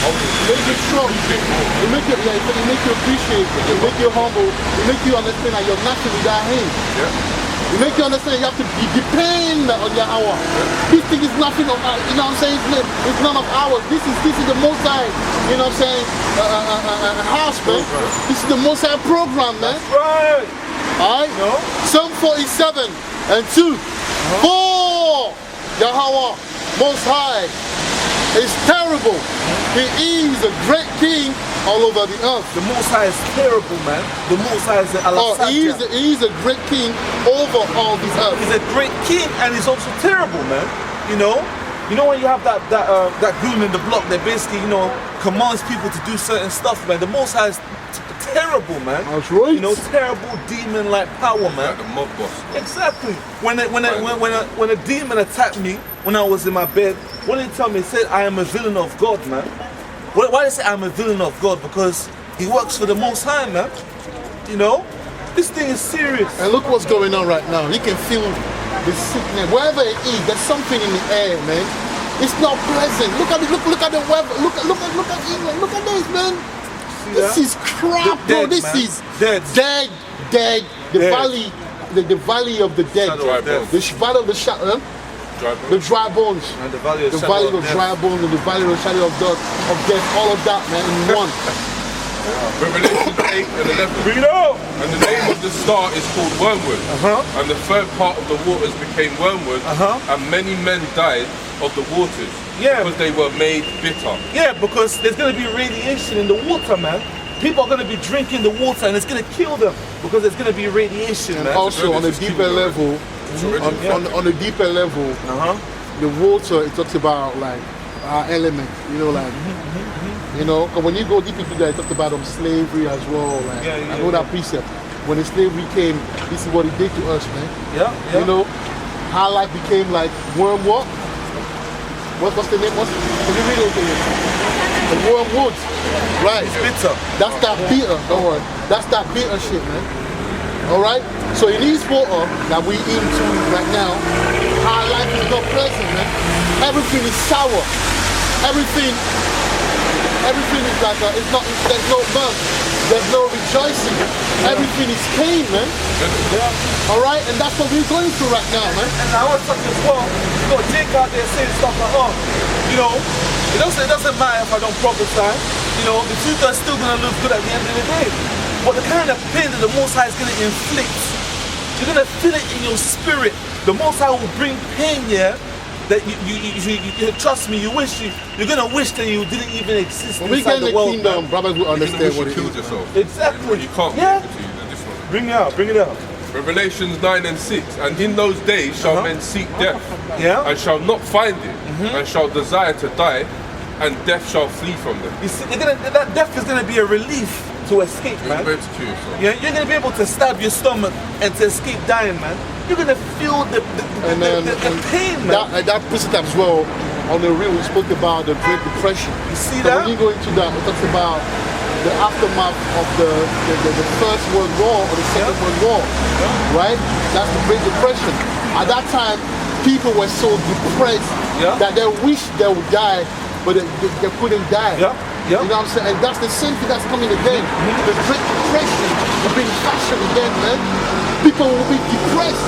Make you strong. It make you appreciate. It make you humble. It make you understand that you're nothing without him. Yeah. It make you understand that you have to depend on your hour. This thing is nothing of ours. You know what I'm saying? It's none of ours. This is the Most High. You know what I'm saying? House, man. This is the Most High program, man. That's right. Alright? No? Psalm 47 and 2. For Yahweh Most High is terrible. He is a great king all over the earth. The Most High is terrible, man. The Most High is the he is a great king over all the earth. He's a great king and he's also terrible, man. You know when you have that goon in the block that basically, you know, commands people to do certain stuff, man. The Most High is terrible, man. That's right. You know, terrible demon-like power, man. Like the mob boss. Exactly. When a demon attacked me when I was in my bed, what did he tell me? He said, I am a villain of God, man. Why did he say I'm a villain of God? Because he works for the Most High, man. You know? This thing is serious. And look what's going on right now. You can feel the sickness. Wherever it is, there's something in the air, man. It's not pleasant. Look at the weather. Look at England. Look at this, man. This is crap, bro. This is dead. The valley, the valley of the dead. The valley of the shadow. The dry bones. And the valley of the valley of dry bones and the valley of the shadow of death. All of that, man, in one. Revelation 8 and 11. Read out. And the name of the star is called Wormwood. And the third part of the waters became wormwood. And many men died of the waters. Yeah. Because they were made bitter. Yeah, because there's going to be radiation in the water, man. People are going to be drinking the water and it's going to kill them because there's going to be radiation, and man. Also on a deeper level, on a deeper level, the water, it talks about like our element, you know, like, you know, cause when you go deep into that, it talks about slavery as well. Like, I know that precept. When the slavery came, this is what it did to us, man. You know, how life became like wormwood. What's the name? Can you read it again? The wormwood. Right. It's bitter. That's that bitter. Don't worry. That's that bitter shit, man. Alright? So in this water that we into right now, our life is not pleasant, man. Everything is sour. Everything is like it's not. There's no mirth. There's no rejoicing. Everything is pain, man. All right, and that's what we're going through right now, man. And I was talking as well. You got Jake out there saying stuff like, oh, you know, it doesn't matter if I don't prophesy. You know, the truth is still gonna look good at the end of the day. But the kind of pain that the Most High is gonna inflict, you're gonna feel it in your spirit. The Most High will bring pain, yeah. That you trust me, you're gonna wish that you didn't even exist when inside the world. When we get in the kingdom, brothers will understand what it is. Yourself. Exactly. You can't yeah. give it to you, this one. Bring it out. Revelations 9 and 6. And in those days shall men seek death, and shall not find it, and shall desire to die, and death shall flee from them. You see, that death is gonna be a relief to escape, man. You're going to kill yourself. Yeah, you're gonna be able to stab your stomach and to escape dying, man. You're gonna feel the pain, man. That precept as well, on the real, we spoke about the Great Depression. You see so that? when you go into that, it talks about the aftermath of the First World War or the Second World War, right? That's the Great Depression. At that time, people were so depressed that they wished they would die, but they couldn't die. You know what I'm saying? And that's the same thing that's coming again. The Great Depression will be in fashion again, man. People will be depressed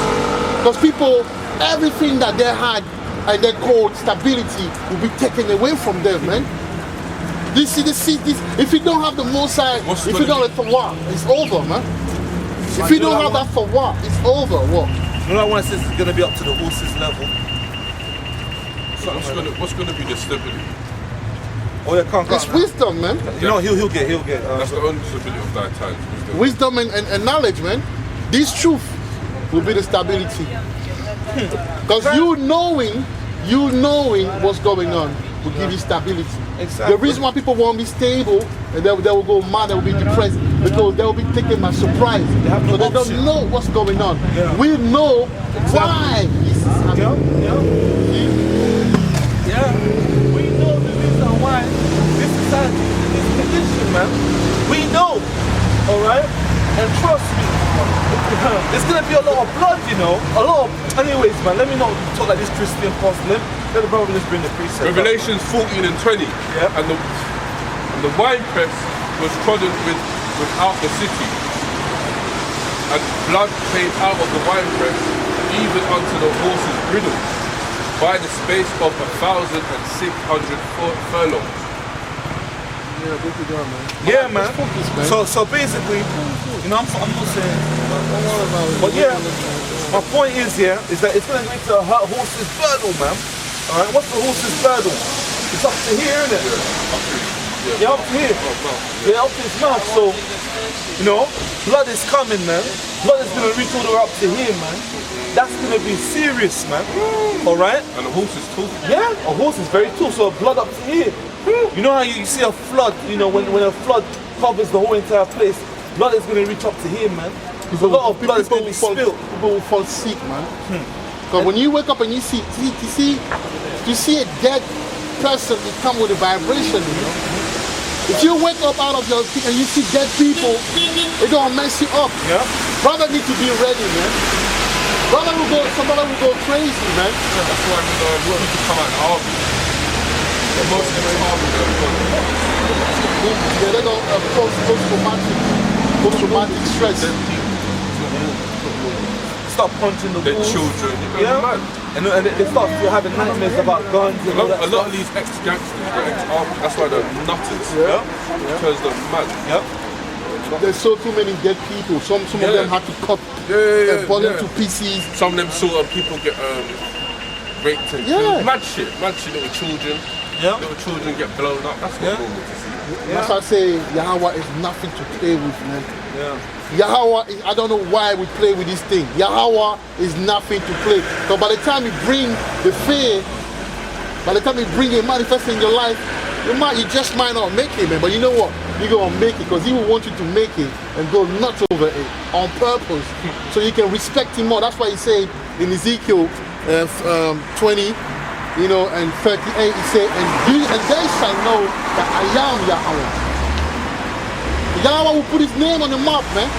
because everything that they had and they called stability will be taken away from them, man. This. If you don't have the Most High, if you don't have for what, it's over, man. If you don't have that for what, it's over. What? You know, I want to say it's going to be up to the horses level. What's going to be the stability? Oh yeah, can't. It's wisdom, man. You know, he'll get. That's the only stability of thy times. Wisdom and knowledge, man. This truth will be the stability. Because you knowing what's going on will give you stability. Exactly. The reason why people won't be stable and they will go mad, they will be depressed, because they will be taken by surprise. So they don't know what's going on. Yeah. We know why this is happening. Yeah. We know the reason why this society is in this condition, man. We know. Alright? And trust me, there's gonna be a lot of blood, you know. Anyways, man, let me not talk like this Christian pastor. Let the brother just bring the precept. Revelations 14 and 20. Yeah. And the winepress was trodden without the city. And blood came out of the winepress, even unto the horses' bridles, by the space of 1,600 furlongs. Yeah, man. So basically, you know, I'm not saying, but yeah, my point is that it's going to make the horse's girdle, man. All right, what's the horse's girdle? It's up to here, isn't it? Yeah, up to here. Yeah, up to his mouth. So, you know, blood is coming, man. Blood is going to reach all the way up to here, man. That's going to be serious, man. All right? And the horse is tall. Yeah, a horse is very tall, so blood up to here. You know how you see a flood, you know, when a flood covers the whole entire place, blood is going to reach up to here, man. Because a lot of blood is going to be spilled. People will fall sick, man. Because when you wake up and you see a dead person, it comes with a vibration, you know. If you wake up out of your sleep and you see dead people, it's going to mess you up. Yeah. Brother need to be ready, man. Somebody will go crazy, man. Yeah, that's why we need to come out and argue. Most of the army they go post-traumatic stress. Start punching the Their walls. children. Yeah. And they start having nightmares about guns and all that A lot of these ex-gangsters, ex-army, that's why they're nutters. Yeah. Because they're mad. Yep. There's so too many dead people. Some of them had to cut and fall into pieces. Some of them sort of people get raped and killed. Mad shit, little children. Yeah. Little children get blown up. That's not normal to see. That's why I say Yahweh is nothing to play with, man. Yeah. Yahweh, I don't know why we play with this thing. Yahweh is nothing to play. So by the time you bring the fear, by the time you bring it manifest in your life, you just might not make it, man. But you know what? You're going to make it because he will want you to make it and go nuts over it on purpose. So you can respect him more. That's why he said in Ezekiel 20, you know, and 38, he said, and they shall know that I am Yahweh. Yahweh will put his name on the map, man.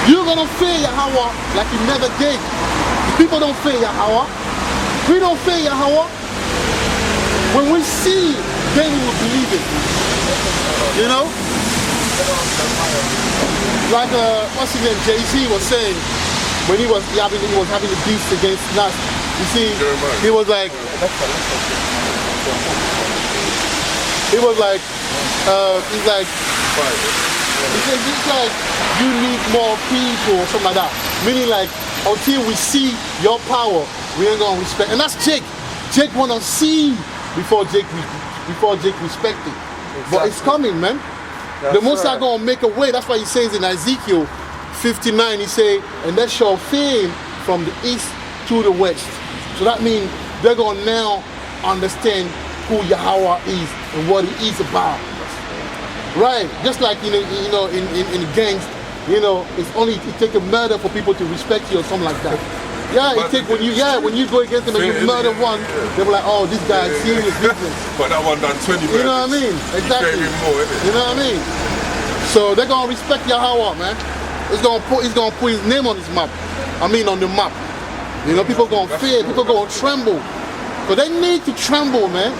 You're gonna fear Yahweh like you never did. People don't fear Yahweh. We don't fear Yahweh. When we see, then we will believe it. You know? Like what's his name? Jay-Z was saying when he was having the beefs against Nas. You see, he was like, he's like, it's like you need more people or something like that. Meaning like until we see your power, we ain't gonna respect. And that's Jake. Jake wanna see before Jake respect it. Exactly. But it's coming, man. That's the Most High gonna make a way. That's why he says in Ezekiel 59, he say, and they shall fame from the east to the west. So that means they're gonna now understand who Yahweh is and what he is about. Right? Just like in the gangs, it takes a murder for people to respect you or something like that. Yeah, it takes when you go against them and you murder one, they're like, oh, this guy is serious business. But that one done 20 murders. You know what I mean? Exactly. More, you know what I mean? So they're gonna respect Yahweh, man. He's gonna put his name on his map. I mean on the map. You know, people gonna fear, people gonna tremble. But they need to tremble, man.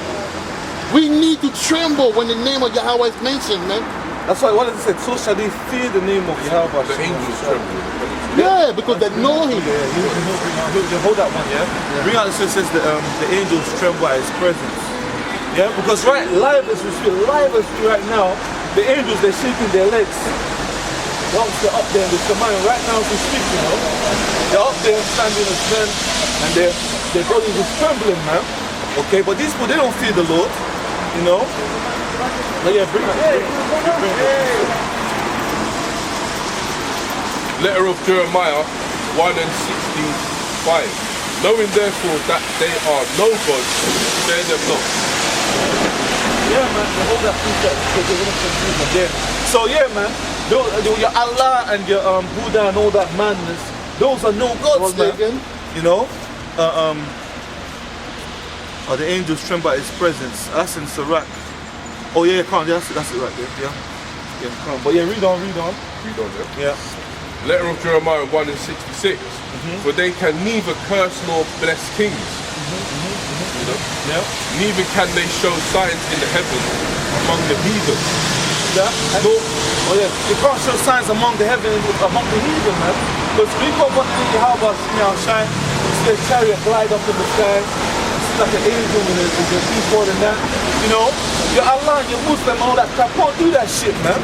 We need to tremble when the name of Yahweh is mentioned, man. That's why what it said, so shall they fear the name of Yahweh. The angels tremble. Yeah, because they know him. You hold that one, yeah? Bring out the says the angels tremble at his presence. Yeah, because live as we speak right now, the angels, they're shaking their legs. Once they're up there in the Shemaiah, right now as we speak, you know, they're up there standing as men, and their bodies is trembling, man. Okay, but these people, they don't fear the Lord, you know. But yeah, bring it. Letter of Jeremiah 1 and 65. Knowing therefore that they are no gods, fear them not. Yeah, man, they hold that precept because they're going to confuse them. Yeah. So yeah, man, your Allah and your Buddha and all that madness, those are no gods, man. You know, the angels tremble at his presence. That's in Sirach. Oh yeah, come on, that's it right there. Yeah, come on. But yeah, read on. Read on, yeah. Letter of Jeremiah 1 and 66. For they can neither curse nor bless kings. You know? Yeah. Neither can they show signs in the heavens among the heathen. Yeah. Oh yeah, they can't show signs among the heathen, man. Because we go back to how about shine, you see a chariot glide up in the sky, it's like an angel with a people and that. You know, your Allah, your Muslim, all that crap, can't do that shit, man.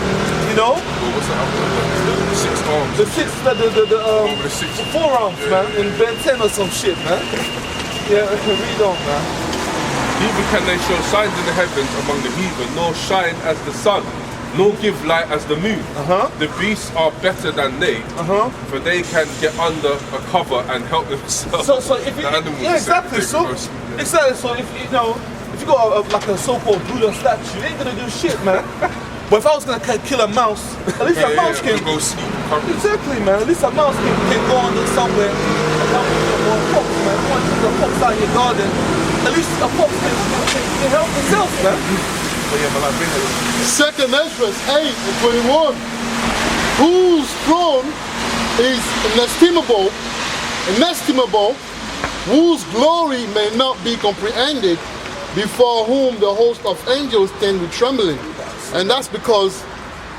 You know? What's that? The 6 arms. The six forearms, man, in Ben 10 or some shit, man. Yeah, read on, man. Neither can they show signs in the heavens among the heathen, nor shine as the sun, nor give light as the moon. The beasts are better than they, for they can get under a cover and help themselves. So if you, yeah, exactly. So if you got like a so-called Buddha statue, you ain't gonna do shit, man. But if I was gonna kill a mouse, at least a mouse can go sleep. Exactly, man. At least a mouse can go under somewhere and help a fox, man. You want to take a fox out in your garden, at least a fox can help himself, man. But yeah, man, I bring it. Second Ezra 8 and 21. Whose throne is inestimable, whose glory may not be comprehended, before whom the host of angels stand with trembling. And that's because,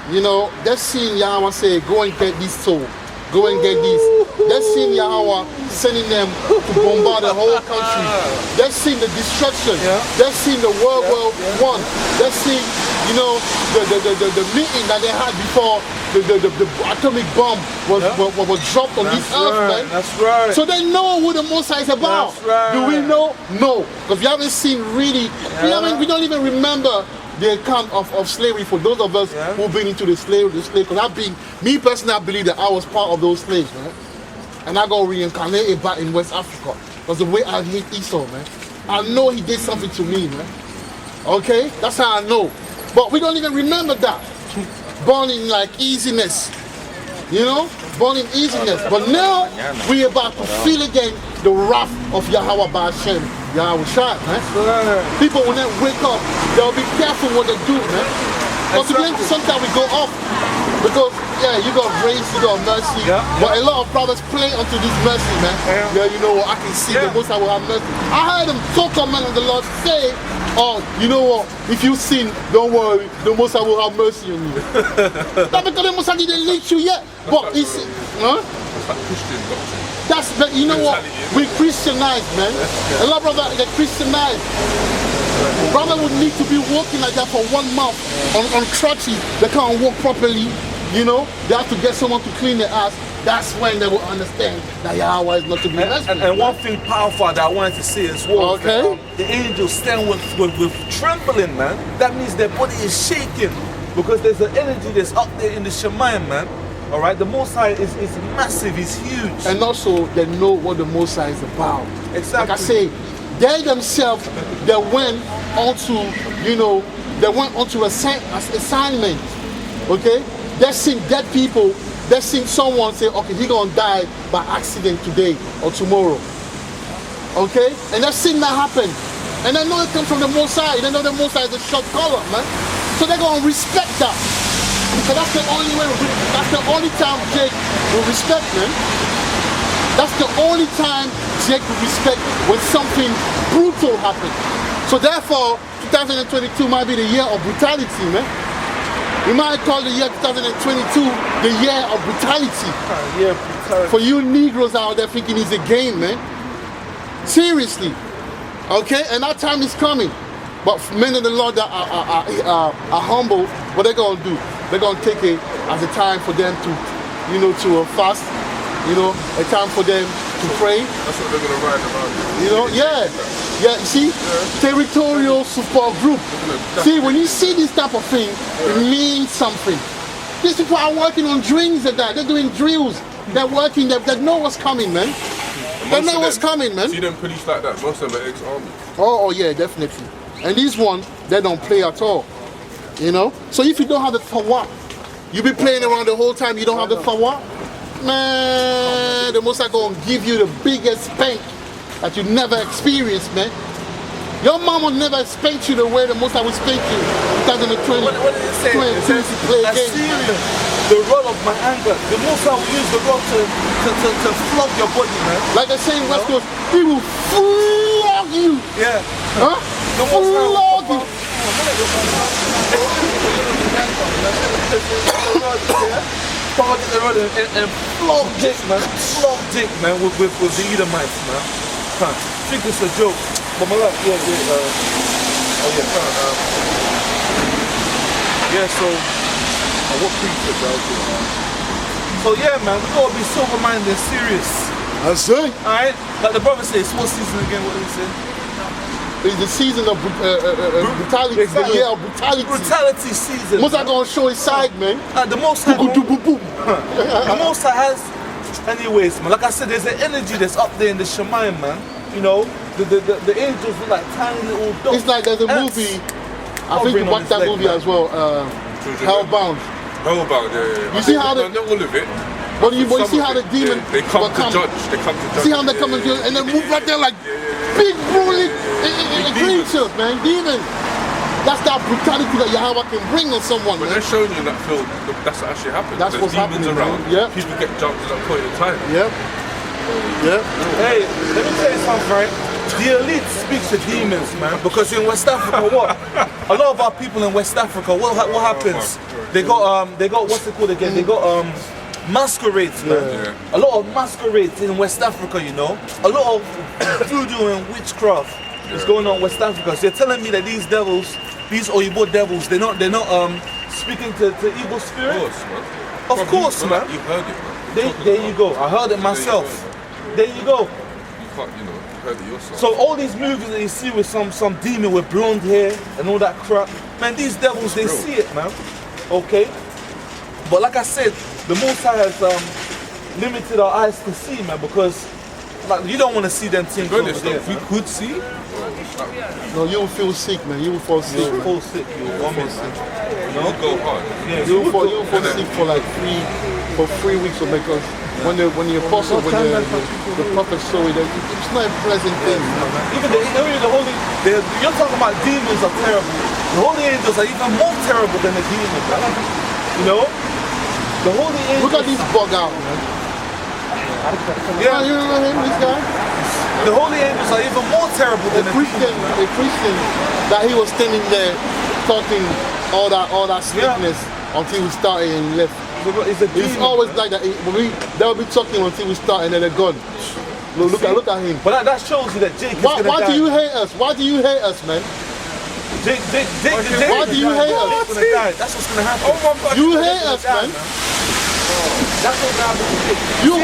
they're seeing Yahweh say, go and get this soul. Go and get this. They're seeing Yahweh sending them to bombard the whole country. They're seeing the destruction. They're seeing the World War I. They're seeing, the meeting that they had before the atomic bomb was dropped on this earth, man. That's right. So they know who the Most High is about. That's right. Do we know? No. Because we haven't seen really, we don't even remember the account of slavery for those of us who've been into the slave. Because me personally, I believe that I was part of those slaves, man. And I got reincarnated back in West Africa. Because the way I hate Esau, man. I know he did something to me, man. Okay? That's how I know. But we don't even remember that. Born in like easiness. Born in easiness. But now we're about to feel again the wrath of Yahweh Ba'ashem. Yahweh Shai, man. People when they wake up, they'll be careful what they do, man. Consequently, sometimes we go off because you got grace, you got mercy, but a lot of brothers play onto this mercy, man. Yeah, you know what? I can see the Most High will have mercy. I heard them talk on man of the Lord say, "Oh, you know what? If you sin, don't worry, the Most High will have mercy on you." Not because the Most High didn't lead you yet, but it's Christian doctrine. but you know what? We Christianized, man. A lot of brothers, they Christianized. Brother would need to be walking like that for 1 month on crutches. They can't walk properly, you know. They have to get someone to clean their ass. That's when they will understand that Yahweh is not to be messed with. And one thing powerful that I wanted to say as well, okay, is that, the angels stand with trembling, man. That means their body is shaking because there's an energy that's up there in the Shemayim, man. All right, the Most High is massive, he's huge. And also, they know what the Most High is about. Exactly. Like I say, they themselves, they went onto, they went onto assignment. Okay? They seen dead people. They seen someone say, okay, he's gonna die by accident today or tomorrow. Okay? And they've seen that happen. And they know it comes from the Most High. They know the Most High is a short color, man. So they're gonna respect that. Because that's the only way, that's the only time Jake will respect, man. That's the only time Jake will respect when something brutal happens. So therefore, 2022 might be the year of brutality, man. We might call the year 2022 the year of brutality. Brutality. For you Negroes out there thinking it's a game, man. Seriously. Okay? And that time is coming. But men of the Lord that are humble, what they're going to do? They're going to take it as a time for them to, to fast, a time for them to pray. That's what they're going to ride around. Yeah, you see? Territorial support group. See, when you see this type of thing, it means something. These people are working on drills and that. They're doing drills. They're working, they know what's coming, man. They know what's coming, man. See them police like that, most of them are ex-army. Oh, yeah, definitely. And these ones, they don't play at all. So if you don't have the tawak, you be playing around the whole time, you don't have the tawak, man, the Most High gonna give you the biggest spank that you never experienced, man. Your mama never spanked you the way the Most High will spank you. 2020. What did it say? It says, Assyria, the rod of my anger. The Most High will use the rod to flog your body, man. Like I say in West Coast, he will flog you. Yeah. Huh? Flog you. Target the rod and flog dick, man. Flog dick, man, with the Edomites, man. I think it's a joke. But my life, so what preacher, bro? So yeah, man, we gotta be sober-minded and serious. That's it. Alright? Like the brother says, what season again, what did he say? It's the season of brutality. Exactly. The year of brutality. Brutality season. Most High gonna show his side, man. The Most High. The Most High has, anyways, man. Like I said, there's an energy that's up there in the Shemayim, man. The angels look like tiny little dots. It's like there's a movie. I think you watched that movie as well. Hellbound. Hellbound, yeah. You see how not all of it. But you see how the demon they come to judge. They come to judge. See how they come and they move right there like big brutal creatures, man, demons. That's that brutality that Yahweh can bring on someone. But they're showing you in that film, that's what actually happens. That's what's happening around. Yeah. People get jumped at that point in time. Yep. Yep. Hey, let me tell you something, right? The elite speaks to demons, man. Because in West Africa, what? A lot of our people in West Africa, what happens? They got what's it called again? They got masquerades, man. Yeah. A lot of masquerades in West Africa, A lot of voodoo and witchcraft is going on in West Africa. So you're telling me that these devils, these Oyibo devils, they're not speaking to evil spirits? Of course, man. You've heard it, man. There you go. I heard it myself. There you go. You can't, heard it yourself. So all these movies that you see with some demon with blonde hair and all that crap, man, these devils, they see it, man. Okay? But like I said, the Most High has limited our eyes to see, man, because you don't want to see them things over there. We could see. No, you will feel sick, man. You will fall sick. You will fall sick. You will vomit. You'll go hard. Yeah, you will fall sick for like 3 weeks, or because when the apostle, when the prophet saw it, it's not a pleasant thing. Even the holy, you're talking about demons are terrible. The holy angels are even more terrible than the demons, man. You know? The holy angels. Look at this bug out, man. Yeah. You remember him, this guy? The holy angels are even more terrible than A Christian that he was standing there talking all that sweetness until we started and he left. It's always like that. They'll be talking until we start and then they're gone. Look at him. But that shows you that Jake is Why die. do you hate us? Why do you hate us, man? Jake, why do you hate us? That's what's gonna happen. Oh my God. You hate us, man. That's what's gonna happen. You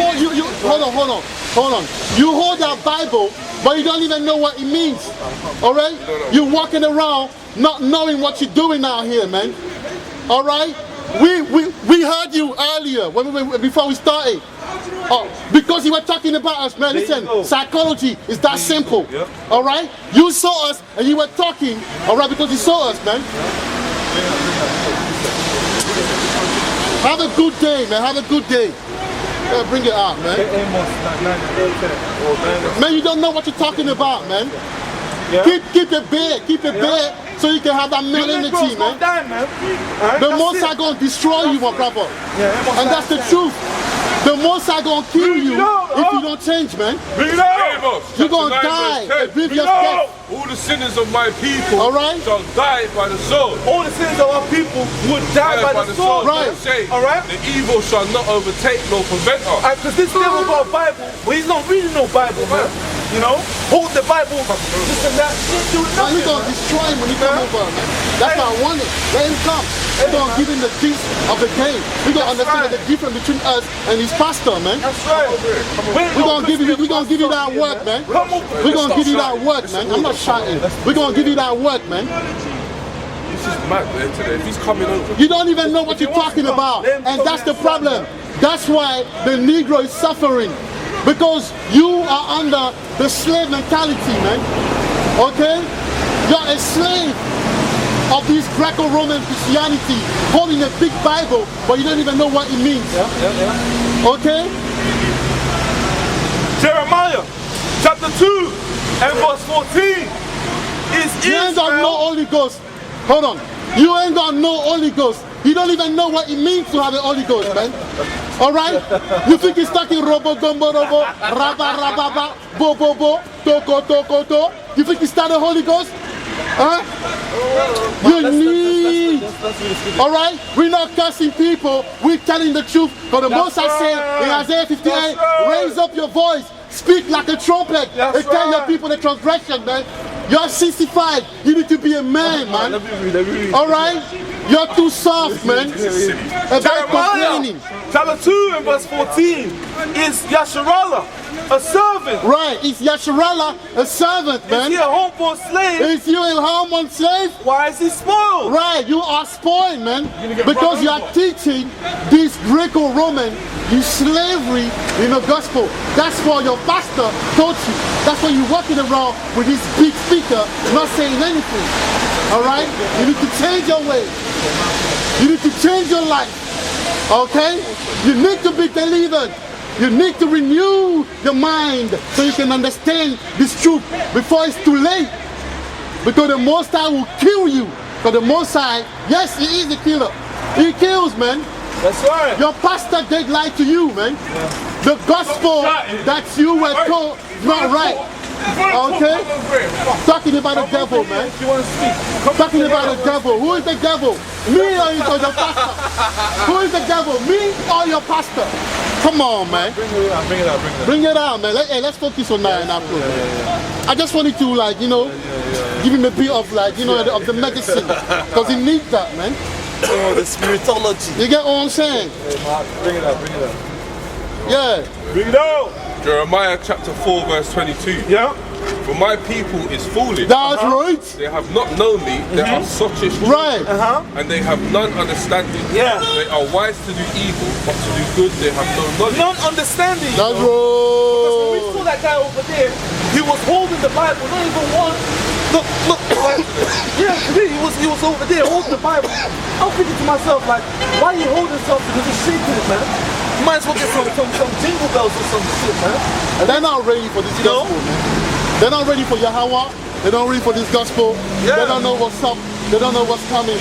hold on. You hold that Bible, but you don't even know what it means. Alright? You're walking around not knowing what you're doing out here, man. Alright? We heard you earlier before we started. Because you were talking about us, man. Listen, psychology is that simple. Alright? You saw us and you were talking, alright, because you saw us, man. Have a good day, man. Have a good day. Bring it out, man. Man, you don't know what you're talking about, man. Keep it bare. Keep it bare so you can have that melaninity, man. The most are going to destroy you, my brother. And that's the truth. The most are going to kill you if you don't change, man. You're going to die a grievous death. All the sinners of my people shall die by the sword. All the sinners of our people would die by the sword. Right. Alright? The evil shall not overtake nor prevent us. Because this devil got a Bible, but he's not reading no Bible, man. You know? Hold the Bible, this and that. He's doing nothing. You're going to destroy him when he comes over, man. That's why I want it. Let him come. We're going to give him the gist of the game. We're going to understand the difference between us and his pastor, man. That's right. We're going to give you that work, man. We're going to give you that work, man. I'm not shouting. We're going to give you that work, man. This is mad there today. If he's coming over. You don't even know what you're talking about. And that's the problem. That's why the Negro is suffering. Because you are under the slave mentality, man. Okay? You're a slave of this Greco-Roman Christianity, holding a big Bible, but you don't even know what it means. Okay? Jeremiah chapter 2 and verse 14 is You ain't got no Holy Ghost. Hold on. You ain't got no Holy Ghost. You don't even know what it means to have the Holy Ghost, man. Alright? You think he's talking robo gumbo robo, raba rababa, bo bo bo, toko toko to? You think he's talking the Holy Ghost? Huh? You need. Alright? We're not cursing people, we're telling the truth. Because the Most I say in Isaiah 58, raise up your voice, speak like a trumpet, and tell your people the transgression, man. You're 65, you need to be a man, man. Alright? You're too soft, man. About complaining. Chapter 2 and verse 14 is Yasharallah, a servant. Right, it's Yasharallah, a servant, man. Is he a homeborn slave? Is you a homeborn slave? Why is he spoiled? Right, you are spoiled, man. Because you are teaching this Greco-Roman, this slavery in the gospel. That's what your pastor taught you. That's why you're walking around with this big speaker, not saying anything. Alright? You need to change your way. You need to change your life. Okay? You need to be delivered. You need to renew your mind so you can understand this truth before it's too late. Because the Most High will kill you. Because the Most High, yes, he is the killer. He kills, man. That's right. Your pastor did lie to you, man. The gospel that you were told is not right. Okay? Talking about the devil, man. Talking about the devil. Who is the devil? Me or your pastor? Who is the devil? Me or your pastor? Come on, man. Bring it out, man. Hey, let's focus on that and that. I just wanted to, like, you know, give him a bit of, like, you know, of the medicine. Because he needs that, man. Oh, the spiritology. You get what I'm saying? Bring it out. Yeah. Bring it out. Jeremiah chapter 4 verse 22. Yeah. For my people is foolish. That's right. They have not known me. They are sottish. Right. And they have none understanding. Yeah. They are wise to do evil, but to do good they have no knowledge. None understanding. That's Because when we right. saw that guy over there, he was holding the Bible, not even one. Look, like, yeah, he was over there holding the Bible. I'm thinking to myself, like, why are you holding something? Because he's shaking it, man. You might as well get some jingle bells or some shit, man. And they're not ready for this gospel, man. They're not ready for Yahweh. They're not ready for this gospel. Yeah. They don't know what's up. They don't know what's coming.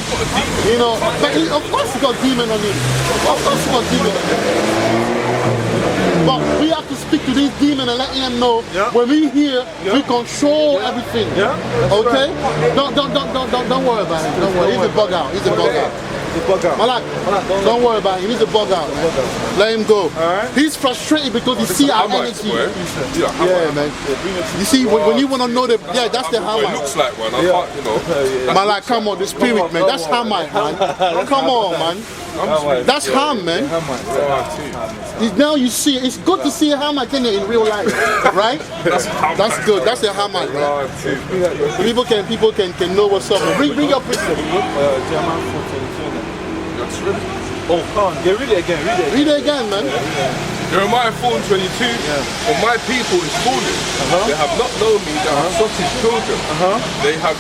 You know, but of course he got demon on him. Of course he got demon on him. But we have to speak to this demon and let him know when we here, we control everything. Okay? Right. Don't worry about him. Don't worry. He's a bug out. He's a bug out. Malak, don't worry about him. He's a bug out. Let him go. He's frustrated because he see our energy. Yeah, man. You see, when you want to know the, that's the Hamite. It looks like one. I can't, you know. Malak, come on, the spirit, man. That's Hamite, man. Come on, man. That's Ham, man. Now you see, it's good to see a Hamite in real life, right? That's good. That's a Hamite, right? People can know what's up. Bring your picture. Oh, come on. Yeah, read it again. Read it again, man. Jeremiah 4:22. For my people is foolish. They have not known me. They are sausage children. They have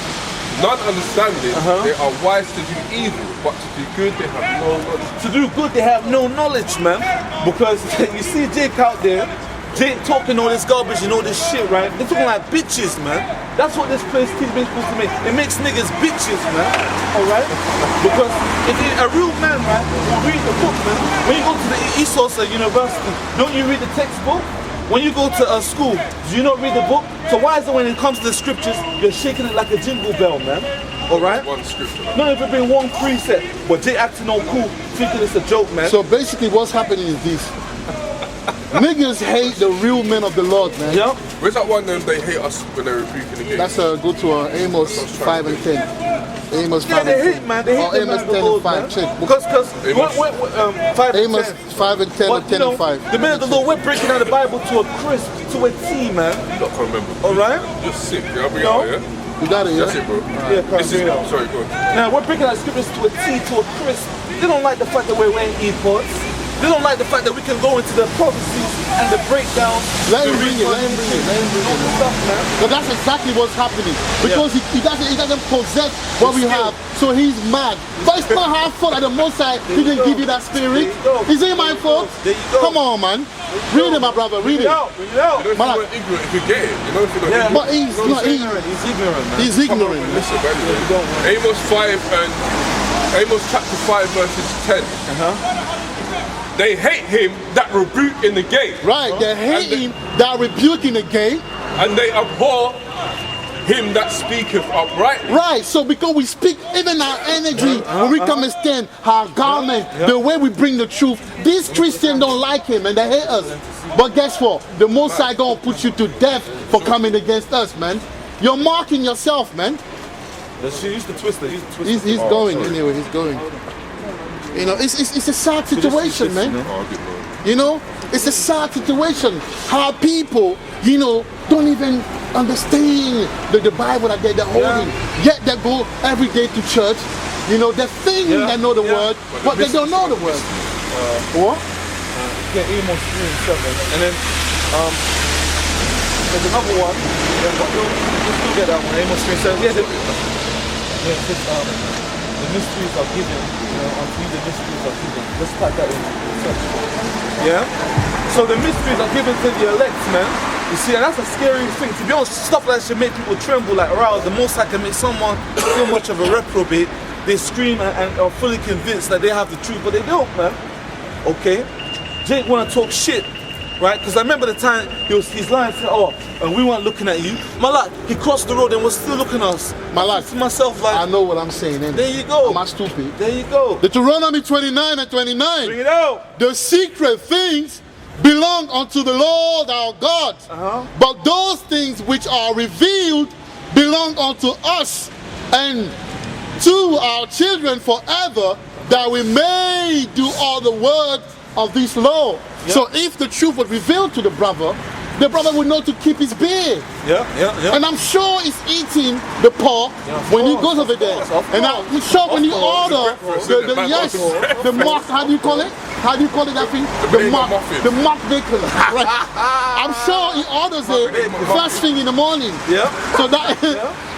none understanding. They are wise to do evil, but to do good they have no knowledge. To do good they have no knowledge, man. Because you see Jake out there, Jake talking all this garbage and all this shit, right? They're talking like bitches, man. That's what this place teach me supposed to make. It makes niggas bitches, man. Alright? Because if you're a real man, right, you read the book, man. When you go to the Esosa University, don't you read the textbook? When you go to school, do you not read the book? So why is it when it comes to the scriptures, you're shaking it like a jingle bell, man? Alright? One scripture. Not if it been one precept, but Jay acting all cool, thinking it's a joke, man. So basically what's happening is this. Niggas hate the real men of the Lord, man. Yep. Where's that one they hate us when they're rebuking the game? That's go to Amos 5 and 10. Amos 5 they and 10. hate, man. They hate Amos 10 and 5. Check. Because 5 and Amos 10. 5 and 10 and 10 and 5. The men of the Lord, we're breaking down the Bible to a crisp, to a T, man. You don't remember. Alright? You're sick. I'll bring it out, yeah? You got it, yeah? That's it, bro. This is, sorry, go on. Now, we're breaking down scriptures to a T, to a crisp. They don't like the fact that we're wearing earpods. They don't like the fact that we can go into the prophecies and the breakdowns. Let him bring it. Stuff, man. But that's exactly what's happening. Because he doesn't possess what we have, so he's mad. But it's not our fault that the Most High didn't give you that spirit. Is it my fault? Come on, man. Read it, my brother. Read it. You know, if you weren't ignorant, if you get it, you know, if you're not But he's not ignorant. He's ignorant, man. He's ignorant. Listen, man. Amos chapter 5 verses 10. They hate him that rebuke in the gate. Right, they hate him that rebuke in the gate. And they abhor him that speaketh uprightly. Right, so because we speak, even our energy, when we come and stand, our garment, the way we bring the truth, these Christians don't like him and they hate us. But guess what? The Most High gonna put you to death for coming against us, man. You're marking yourself, man. She used to twist it. He's going anyway, he's going. You know, it's a sad situation, man. You know, it's a sad situation. How people, you know, don't even understand the Bible that they're holding. Yet they go every day to church. You know, they think they know the word, but they don't know the word. What? Yeah, Amos 3 and 7. And then there's another one. Let's do that one. Amos 3 and 7. The mysteries are given, unto you the mysteries are given. Let's type that in. Yeah? So the mysteries are given to the elect, man. You see, and that's a scary thing. To be honest, stuff like that should make people tremble, like, wow, the Most High can make someone so much of a reprobate. They scream and are fully convinced that they have the truth, but they don't, man. Okay? Jake wanna talk shit, right? Because I remember the time he's lying, saying, we weren't looking at you. Malak, he crossed the road and was still looking at us. Malak, to myself, like, I know what I'm saying. There you go. Am I stupid? There you go. Deuteronomy 29 and 29. Bring it out. The secret things belong unto the Lord our God. But those things which are revealed belong unto us and to our children forever, that we may do all the word of this law. So if the truth was revealed to the brother would know to keep his beard. And I'm sure he's eating the pork when he goes over there. And I'm sure when you order the mark, how do you call it? how do you call it that thing? bacon muffin. The mock bacon. Right? I'm sure he orders it first thing in the morning. Yeah. So that,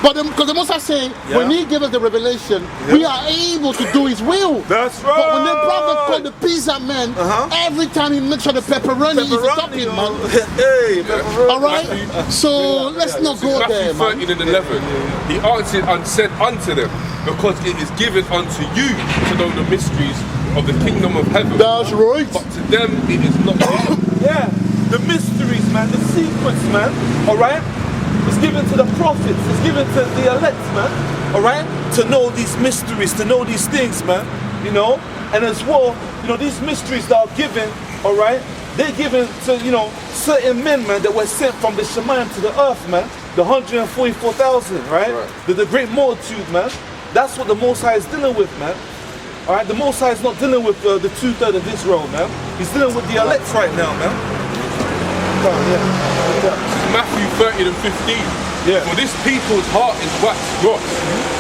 but because the Most High say, when He gives us the revelation, we are able to do His will. That's right. But when the brother called the pizza man, every time he makes sure the pepperoni is a topping, man. Hey, pepperoni. All right. So let's not go there, Matthew man. 13 and 11. He answered and said unto them, because it is given unto you to know the mysteries of the kingdom of heaven. That's right. But to them it is not given. Yeah, the mysteries, man, the secrets, man, all right? It's given to the prophets, it's given to the elect, man, all right? To know these mysteries, to know these things, man, you know? And as well, you know, these mysteries that are given, all right? They're given to, you know, certain men, man, that were sent from the Shemayim to the earth, man. The 144,000, right? The great multitude, man. That's what the Most High is dealing with, man. All right, the Most High is not dealing with the 2/3 of Israel, man. He's dealing with the elect right now, man. Matthew 13 and 15. Yeah. For this people's heart is waxed gross,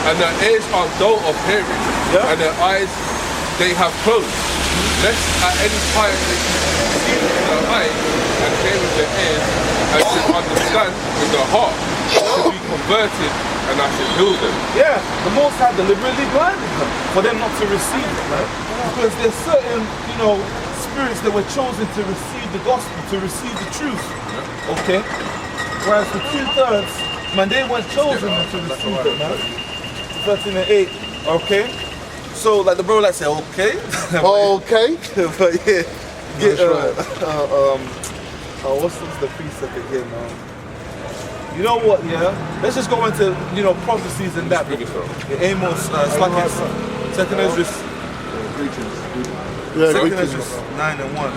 and their ears are dull of hearing, and their eyes they have closed. Lest at any time they should see with their eyes and hear with their ears, and should understand with their heart, to be converted, and I should heal them. Yeah, the Most High deliberately blinded them for them not to receive it, man. Because there's certain, you know, spirits that were chosen to receive the gospel, to receive the truth. Okay? Whereas the 2/3, man, they weren't chosen to receive it, man. 13 and 8, okay? So, like the bro like said, okay. Okay. But yeah, get, That's what's the precept again, man? You know what, yeah? Let's just go into, you know, prophecies and that. Yeah, Amos, Slackers, Second Ezra, Second Ezra 9 and 1.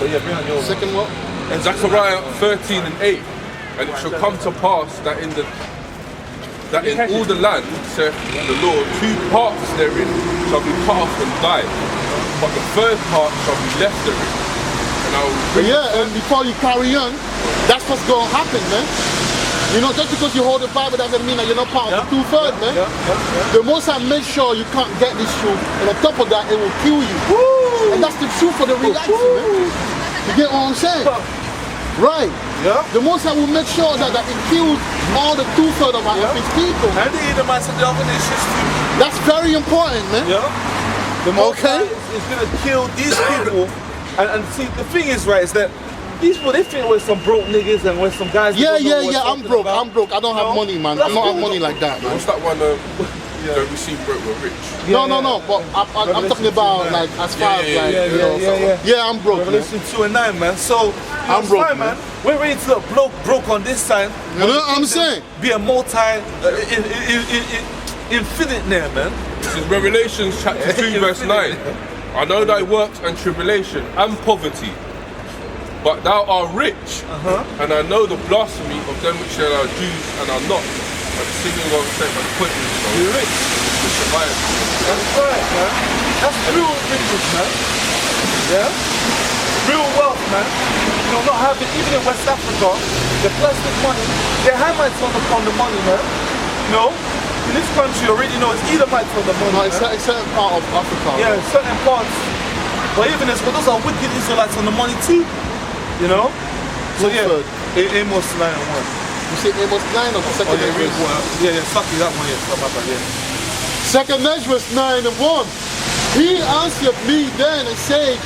But yeah, bring on your Second what? And Zechariah 13 and 8. And it shall come to pass that in all the land, saith the Lord, 2 parts therein shall be cut off and die, but the third part shall be left therein. And I will bring And before you carry on, that's what's going to happen, man. You know, just because you hold the Bible doesn't mean that you're not part of the 2/3, man. The Most High make sure you can't get this truth, and on top of that, it will kill you. And that's the truth for the reality, man. You get what I'm saying? Right. Yeah. The Most High will make sure that it kills all the 2/3 of his people. And the Edomites and the other nations too. That's very important, man. Yeah. The Most High is going to kill these people. And see, the thing is, right, is that these people, they think we're some broke niggas and we're some guys. Yeah. I'm broke. I don't have money, man. I don't have money like that, man. What's that one? Don't we seem broke, we're rich. No. But I'm talking about like as far as like you know. Yeah, I'm broke. Revelation 2 and 9, man. So I'm broke, fine, man. We're ready to look broke on this side. You know what I'm saying? Be a infinite there, man. This is Revelation chapter 2 verse 9. I know thy works and tribulation and poverty, but thou art rich, and I know the blasphemy of them which are Jews and are not, and the singing of the same appointment. You're rich. That's right, man. That's real riches, man. Yeah? Real wealth, man. You know, not having, even in West Africa, the plastic money, they Hamites on the money, man. You know? In this country, you already know it's Edomites on the money. No, it's a certain part of Africa. Yeah, certain parts. But even but those are wicked Israelites on the money too. You know? So yeah, Amos 9 and 1. You say Amos 9 or the second Ezra? Yeah, exactly that one, yeah. Second Ezra 9 and 1. He answered me then and said,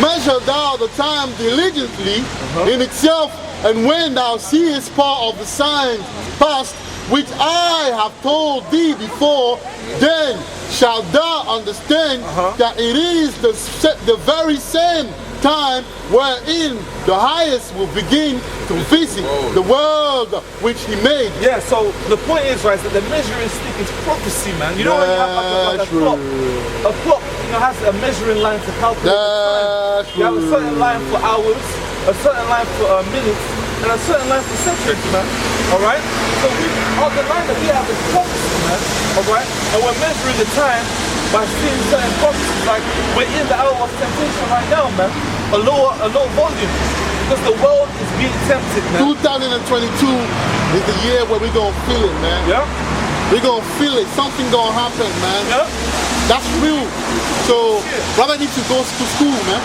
measure thou the time diligently in itself, and when thou seest part of the signs past, which I have told thee before, then shalt thou understand that it is the very same time wherein the highest will begin to visit the world which he made. Yeah, so the point is, right, that the measuring stick is prophecy, man. You know when you have like a clock, you know, has a measuring line to calculate the time. You have a certain line for hours, a certain line for minutes, and a certain line for centuries, man. Alright? So the line that we have is prophecy, man. Alright? And we're measuring the time by seeing certain prophecies, like we're in the hour of temptation right now, man. A low volume. Because the world is being tempted, man. 2022 is the year where we're gonna feel it, man. Yeah? We're gonna feel it. Something gonna happen, man. Yeah? That's real. So, brother needs to go to school, man.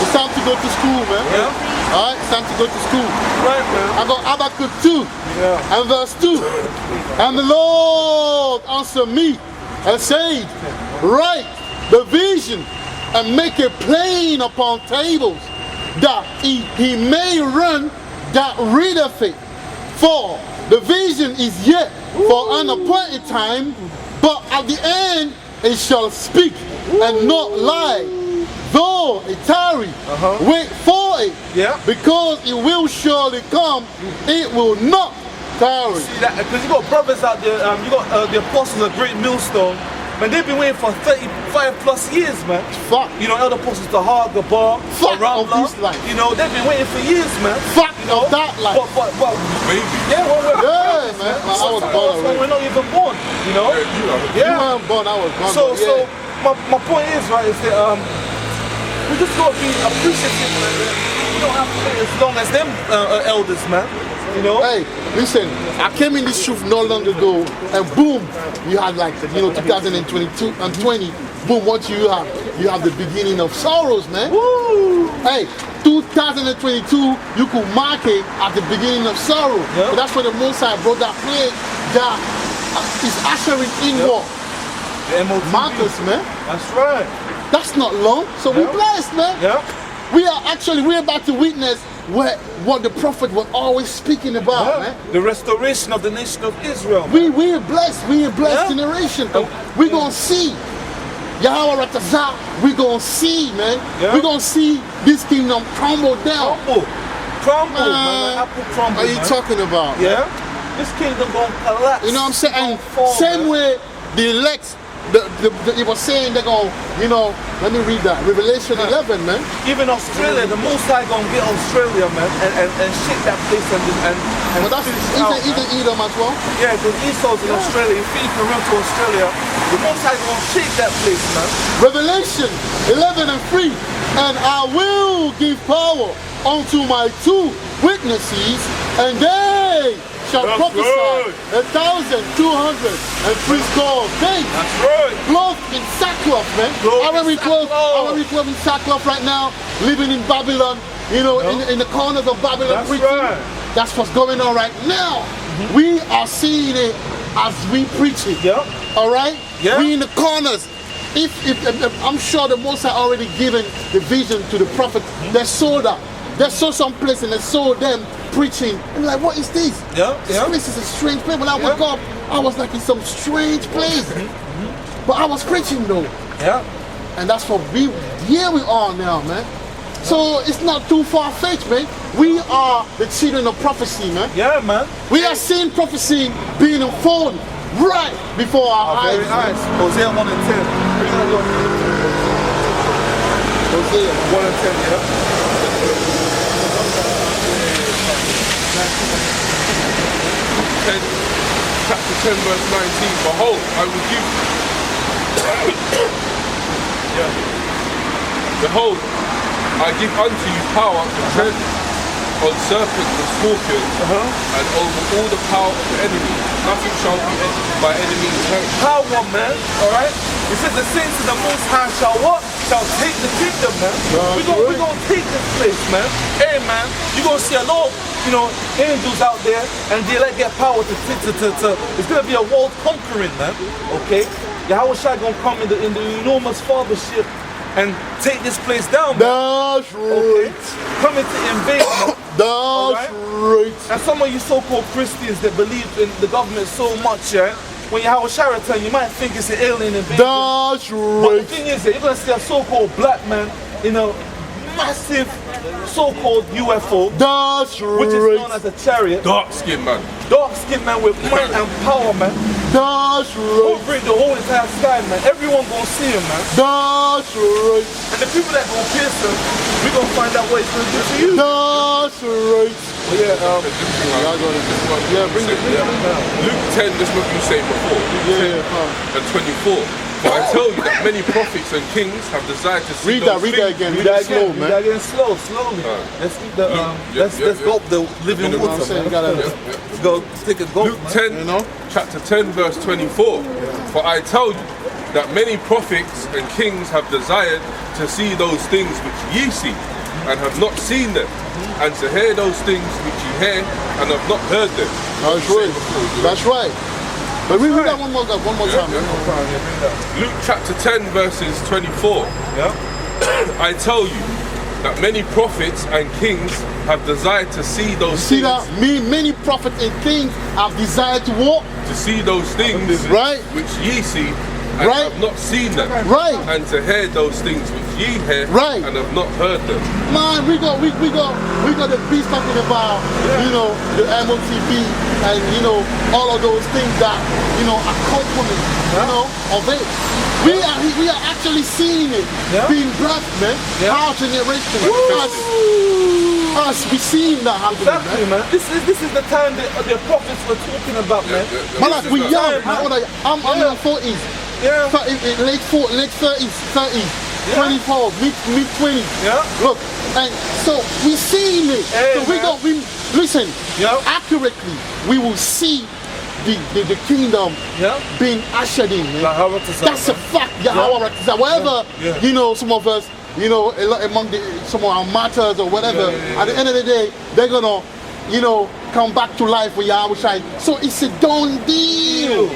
It's time to go to school, man. Yeah. Alright, it's time to go to school. Right, man. I got Habakkuk 2 and verse 2. And the Lord answered me and said, write the vision and make it plain upon tables, that he may run that readeth it. For the vision is yet for an appointed time, but at the end it shall speak and not lie. Though it tarry, wait for it, because it will surely come, it will not tarry. See that? Because you got brothers out there, you got the apostles of Great Millstone, man, they've been waiting for 35 plus years, man. Fuck. You know, elder apostles, the Har, Gabar, Fuck Ramla, of this life. you know, they've been waiting for years, man. Fuck You know? of that life. But Baby. yeah, well, Yeah, man. I was born already. we're not even born, you know? You weren't born, I was born. So, but yeah. my point is, right, is that we just gotta be appreciative, man. We don't have to wait as long as them elders, man. You know? Hey, listen, I came in this truth not long ago, and boom, you had like, 2022 and 20. Boom, what you have? You have the beginning of sorrows, man. Woo! Hey, 2022, you could mark it at the beginning of sorrow. Yep. But that's where the Most High brought that plague that is ushering in what? The MOTV. Marcus, man. That's right. That's not long, so we're blessed, man. Yeah. We're about to witness what the prophet was always speaking about, man. The restoration of the nation of Israel. Man. We're blessed generation. And we're gonna see Yahweh Ratazah, we're gonna see, man. Yeah. We're gonna see this kingdom crumble down. Crumble, man. Like apple crumble. What are you man. talking about? Yeah. This kingdom gonna collapse. You know what I'm saying? And Fall, same man. way the elect, it was saying they're going, let me read that. Revelation 11, man. Even Australia, the Most High gonna get Australia, man, and shake that place and But that's finish it out, man. even Edom as well. Yeah, because Esau's in Australia. If he can run to Australia, the Most High gonna shake that place, man. Revelation 11 and 3. And I will give power unto my 2 witnesses, and they shall That's prophesy right. 1,203 days. That's right. Clothed in sackcloth, man. Clothed How are in we clothed? sackcloth. How are we clothed in sackcloth right now? Living in Babylon, in the corners of Babylon. That's preaching. right. That's what's going on right now. We are seeing it as we preach it. Yeah. All right? Yeah. We in the corners. If I'm sure the Most High already given the vision to the prophet. They saw that. They saw some place and they saw them preaching. And like, what is this? Yeah, This place is a strange place. When I woke up, I was like in some strange place. But I was preaching though. Yeah. And that's what here we are now, man. So it's not too far-fetched, man. We are the children of prophecy, man. Yeah, man. We are seeing prophecy being unfolded right before our eyes. Very nice. Hosea 1 and 10. Hosea 1 and 10, yeah. Chapter 10 verse 19. Behold, I will give Behold, I give unto you power to tread on serpents and scorpions, and over all the power of the enemy. Nothing shall be by enemies hurt. Power, man. Alright? It says the saints of the Most High shall what? Shall take the kingdom, man. We're gonna take this place, man. Hey, man, you're gonna see a lot of, angels out there, and they get power to it's gonna be a world conquering, man. Okay? Yahweh Shai gonna come in the enormous fathership and take this place down, man. That's Okay? right. Coming to invade, man. That's right. And some of you so-called Christians that believe in the government so much, yeah, when you have a Sheraton, you might think it's an alien invasion. That's But the right. thing is, you're going to see a so-called black man in a massive so-called UFO, That's which is known right. as a chariot. Dark skin man. Dark-skinned man with might and power, man. That's right. Over the whole entire sky, man. Everyone gonna see him, man. That's right. And the people that gonna pierce him, we gonna find out what he's gonna do to you. That's right. This Bring it. Luke 10, this is what you say before. Luke 10 and 24. For I tell you that many prophets and kings have desired to see Read that again. Read that slow, Read man. that again slowly. Let's eat the let's go up the living You know what I'm water, saying? man. You gotta, Let's go take a go. Luke 10, chapter 10, verse 24. For I tell you that many prophets and kings have desired to see those things which ye see, and have not seen them, and to hear those things which ye hear, and have not heard them. That's right. That's right. But we read that one more time. Luke chapter 10 verses 24. Yeah. I tell you that many prophets and kings have desired to see those See things. that? Many prophets and kings have desired to walk. To see those things Right. which ye see, and Right. have not seen them. Right. And to hear those things which ye hear, Right. and have not heard them. Man, we got the beast talking about, you know, the MOTB and, you know, all of those things that, you know, are components, you know, of it. We are actually seeing it being birthed, man. Our generation, us, we seeing that happening, Exactly, man. This is the time that the prophets were talking about, man. Man, like we young. How old are you? I'm in my 40s. Yeah. Late 30s, 24, mid 20s. Yeah. Look, and so we seeing it. Hey, so we listen. Yeah. Accurately, we will see the kingdom being ushered in. Man. That's a fact. Whatever, you know, some of us, you know, among some of our martyrs or whatever, at the end of the day, they're gonna, you know, come back to life with Yahweh. So it's a done deal.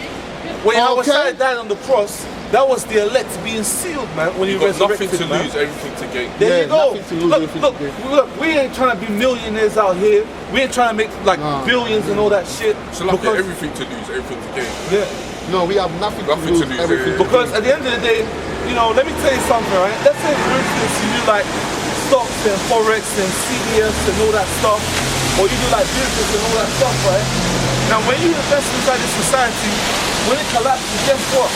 When Yahweh died on the cross, that was the elect being sealed, man. When he You've got resurrected, nothing to man. lose, everything to gain. There you go. nothing to lose, everything to gain. Look, we ain't trying to be millionaires out here. We ain't trying to make like billions and all that shit. So like everything to lose, everything to gain. Yeah. No, we have nothing to lose. Everything. Because at the end of the day, you know, let me tell you something, right? Let's say, for instance, you do like stocks and forex and CDS and all that stuff, or you do like business and all that stuff, right? Now, when you invest inside this society, when it collapses, guess what?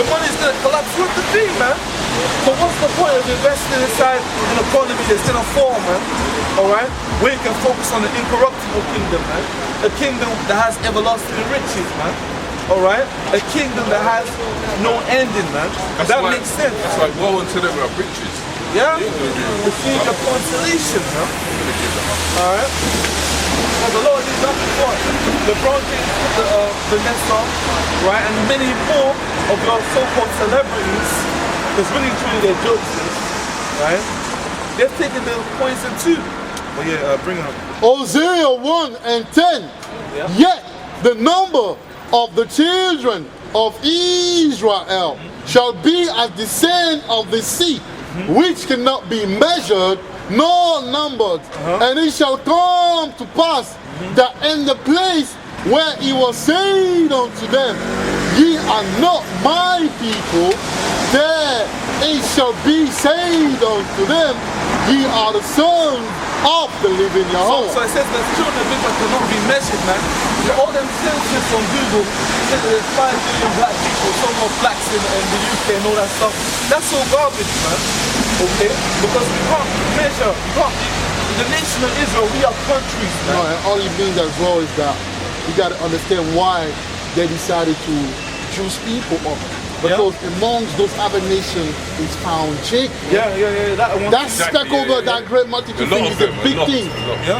The money's gonna collapse with the thing, man. So what's the point of investing inside an economy that's gonna fall, man? Alright? Where you can focus on the incorruptible kingdom, man. A kingdom that has everlasting riches, man. Alright? A kingdom that has no ending, man. That makes sense. That's like woe unto them that have riches. Yeah? Receive your consolation, man. Alright? Because the Lord did nothing for it. LeBron James, Vanessa, right, and many more of your so-called celebrities, because really truly they're jokesters, right? They've taken the poison too. But yeah, bring it up. Hosea 1 and 10. Yet the number of the children of Israel shall be as the sand of the sea, which cannot be measured nor numbered. And it shall come to pass that in the place where he was said unto them, ye are not my people, there it shall be said unto them, ye are the sons of the living Yahweh. So it says that children of Israel cannot be measured, man. All them census on Google said that there's 5 million black people, so more blacks in the UK and all that stuff. That's all garbage, man. Okay? Because we can't measure, the nation of Israel, we are countries, man. No, and all it means as well is that you got to understand why they decided to choose people up. Because amongst those other nations is found Jacob. That speckled that great multitude thing is a big thing.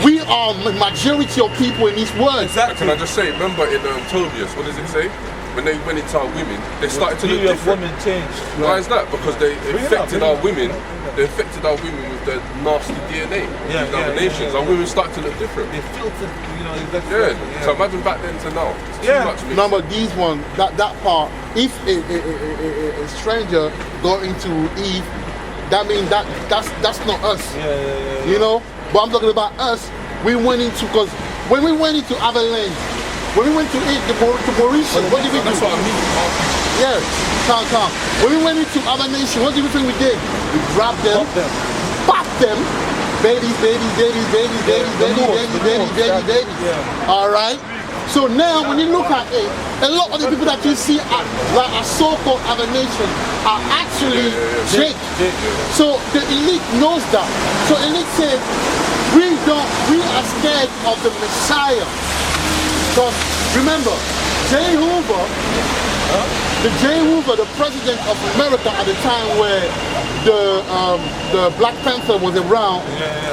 We are majority of people in this world. Exactly. Can I just say, remember in Tobias, what does it say? When they went into our women, they started to look different. Women changed. Why is that? Because they infected our women. They infected our women with their nasty DNA. These other nations, our women started to look different. They filtered, you know. So imagine back then to now. It's too much mixed. No, but these one, that part, if a stranger got into Eve, that means that's not us. You know? But I'm talking about us. We went into, because when we went into other lands, when we went to Mauritius, what did we do? That's what I mean. Yeah, calm. When we went into other nations, what did we think we did? We grabbed them, popped them, babies. All right? So now when you look at it, a lot of the people that you see like a so-called other nation are actually Jake. So the elite knows that. So elite said, we are scared of the Messiah. Because remember, J. Hoover, the president of America at the time where the Black Panther was around,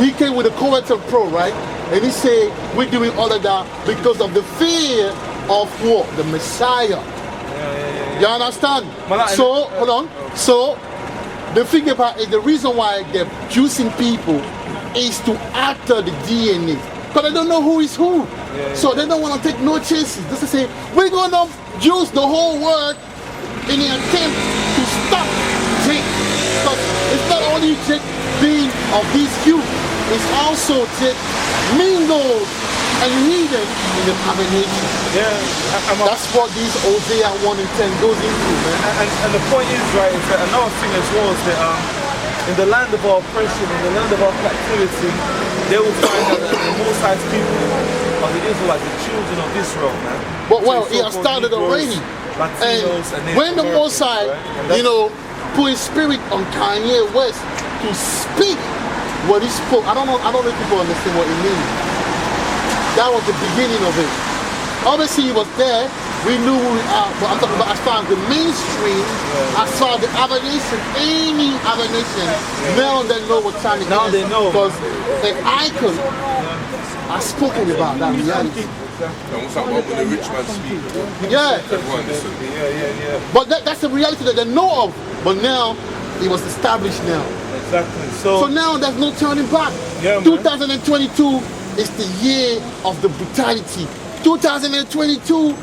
he came with a COINTELPRO, right? And he said, we're doing all of that because of the fear of what? The Messiah. You understand? Malak, So, hold on. So, the thing about it, the reason why they're juicing people is to alter the DNA. Because they don't know who is who. So they don't want to take no chances. Just to say, we're going to juice the whole world in an attempt to stop Jake. Because it's not only Jake being of this youth, it's also Jake mingled and hidden in the combination. That's what this Hosea 1 and 10 goes into, man. And the point is, right, is that another thing as well is that in the land of our oppression, in the land of our captivity, they will find out that the Most High's people are the Israelites, the children of Israel, man. But well, it has started already. Latinos, and when the Most High, right? you know, put his spirit on Kanye West to speak what he spoke, I don't know if people understand what it means. That was the beginning of it. Obviously, he was there. We knew who we are, but I'm talking about as far as the mainstream, as far as the other nation, any other nation, now they know what time it is. Now they know. Because the icon has spoken about that reality. And what's that one when the rich man speaks? Yeah. Everyone listen. But that's the reality that they know of. But now, it was established now. Exactly. So now there's no turning back. Yeah, man. 2022 is the year of the brutality. 2022,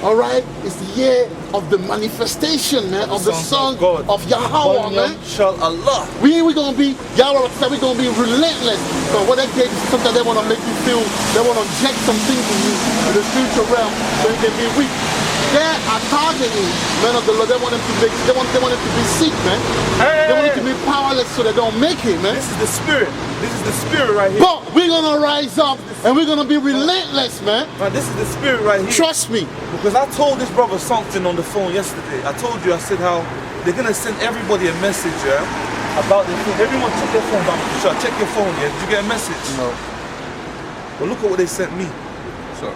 all right, is the year of the manifestation, man, of the Son of Yahweh, man. Allah. We're gonna be Yahweh. We're gonna be relentless. So what they get is sometimes they wanna make you feel, they wanna inject some things in you in the spiritual realm so you can be weak. They are targeting men of the Lord. They want them to be, they want them to be sick, man. They want them to be powerless so they don't make it, man. This is the spirit. This is the spirit right here. But we're gonna rise up and we're gonna be relentless, man. Man, this is the spirit right here. Trust me. Because I told this brother something on the phone yesterday. I told you, I said how they're gonna send everybody a message, yeah, about the thing. Everyone check their phone, Baba. Check your phone, yeah. Did you get a message? No. Well, look at what they sent me. So,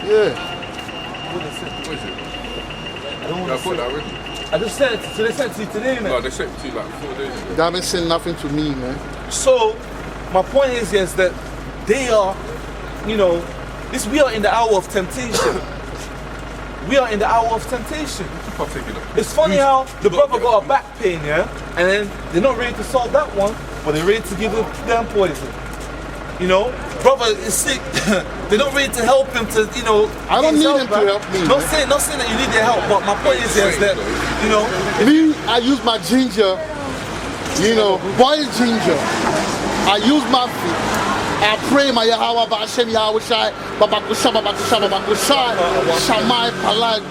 Yeah. What they sent. what is it? I don't Yeah, I want to thought say. that already. I just sent it. So they sent it to you today, No, man. they sent it to you like 4 days ago. They haven't said nothing to me, man. So my point is, yes, that they are, you know, we are in the hour of temptation. We are in the hour of temptation. It's funny how the brother got a back pain, yeah, and then they're not ready to solve that one, but they're ready to give him damn poison. You know, brother is sick. They're not ready to help him to, you know. I don't need them to help me. Not saying that you need their help, but my point is that, you know, Me, I use my ginger, you know, boiled ginger. I use my feet. I pray my Yahweh Ba'ashem Yahweh Shai, Babakusha, Babakusha, Babakusha, Shamai Palad,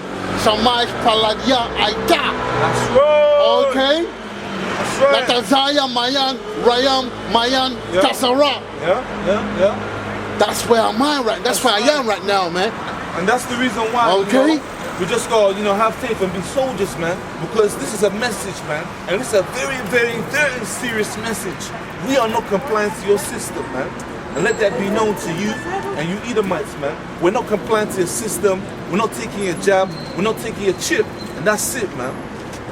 Shamai Paladia Aita. that's right. Okay? That's right. Latazaya, Mayan, Rayam, Mayan, Yeah. Tasara. Yeah. That's where I'm at right. That's where I am right now, man. And that's the reason why, Okay. you know, we just gotta, you know, have faith and be soldiers, man. Because this is a message, man. And it's a very, very, very serious message. We are not compliant to your system, man. And let that be known to you and you Edomites, man. We're not compliant to your system. We're not taking a jab. We're not taking a chip. And that's it, man.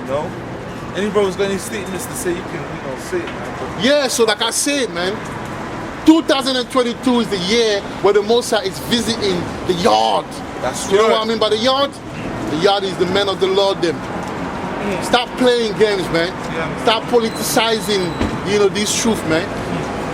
You know? Any brothers got any statements to say, you can, you know, say it, man. But Yeah, so like I said, man, 2022 is the year where the Most High is visiting the yard. that's You know what I right. mean by the yard? The yard is the men of the Lord, them. Stop playing games, man. Yeah. Stop politicizing, you know, this truth, man.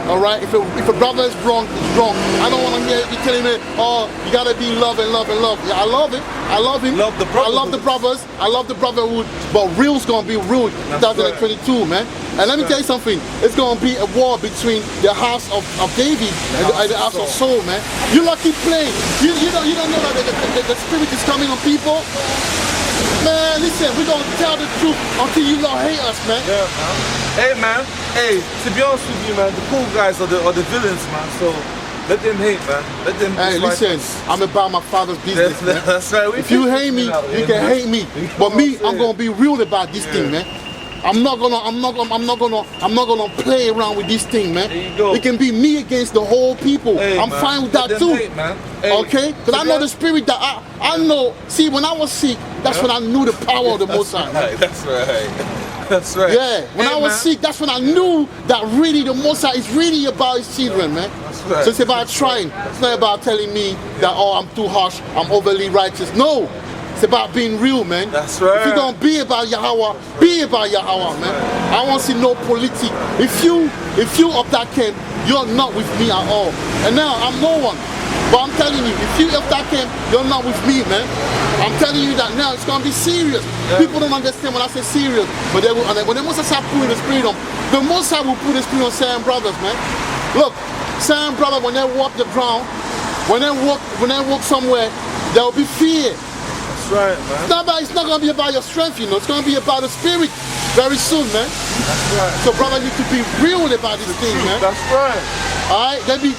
All right? If a brother is wrong, he's wrong. I don't want to hear you telling me, oh, you got to be love and love and love. Yeah, I love it. I love him. Love the I love the brothers. I love the brotherhood. But real's going to be real 2022, man. And let me tell you something. It's going to be a war between the house of David and the house of Saul, man. You lot keep playing. You don't know that the spirit is coming on people? Man, listen, we're going to tell the truth until you lot hate us, man. Yeah, man. Hey, man. Hey, to be honest with you, man, the cool guys are the villains, man. So let them hate, man. Let them. Hey, dislike listen, us. I'm about my father's business, man. That's right. If you hate me, you can hate me. But me, I'm gonna be real about this thing, man. I'm not gonna play around with this thing, man. There you go. It can be me against the whole people. Hey, I'm man. fine with Let that them too. hate, man. Hey, Okay? Because I know the spirit that I know. See, when I was sick, that's when I knew the power of the Most High. That's right. That's right. Yeah, when Hey, I was man. sick, that's when I knew that really the Most High is really about his children, man. That's right. So it's about trying. It's not about telling me that, oh, I'm too harsh, I'm overly righteous. No. It's about being real, man. That's right. If you're gonna be about Yahweh, be about Yahweh, man. I want to see no politics. If you of that camp, you're not with me at all. And now I'm no one. But I'm telling you, if you of that camp, you're not with me, man. I'm telling you that now it's gonna be serious. Yeah. People don't understand when I say serious, but they will, and when the Most High start putting the spirit on, the Most High will put the spirit on Sam brothers, man. Look, Sam brothers, when they walk the ground, when they walk somewhere, there will be fear. That's right, man. It's not gonna be about your strength, you know. It's gonna be about the spirit very soon, man. That's right. So brother need to be real about this thing, man. That's right. Alright? They need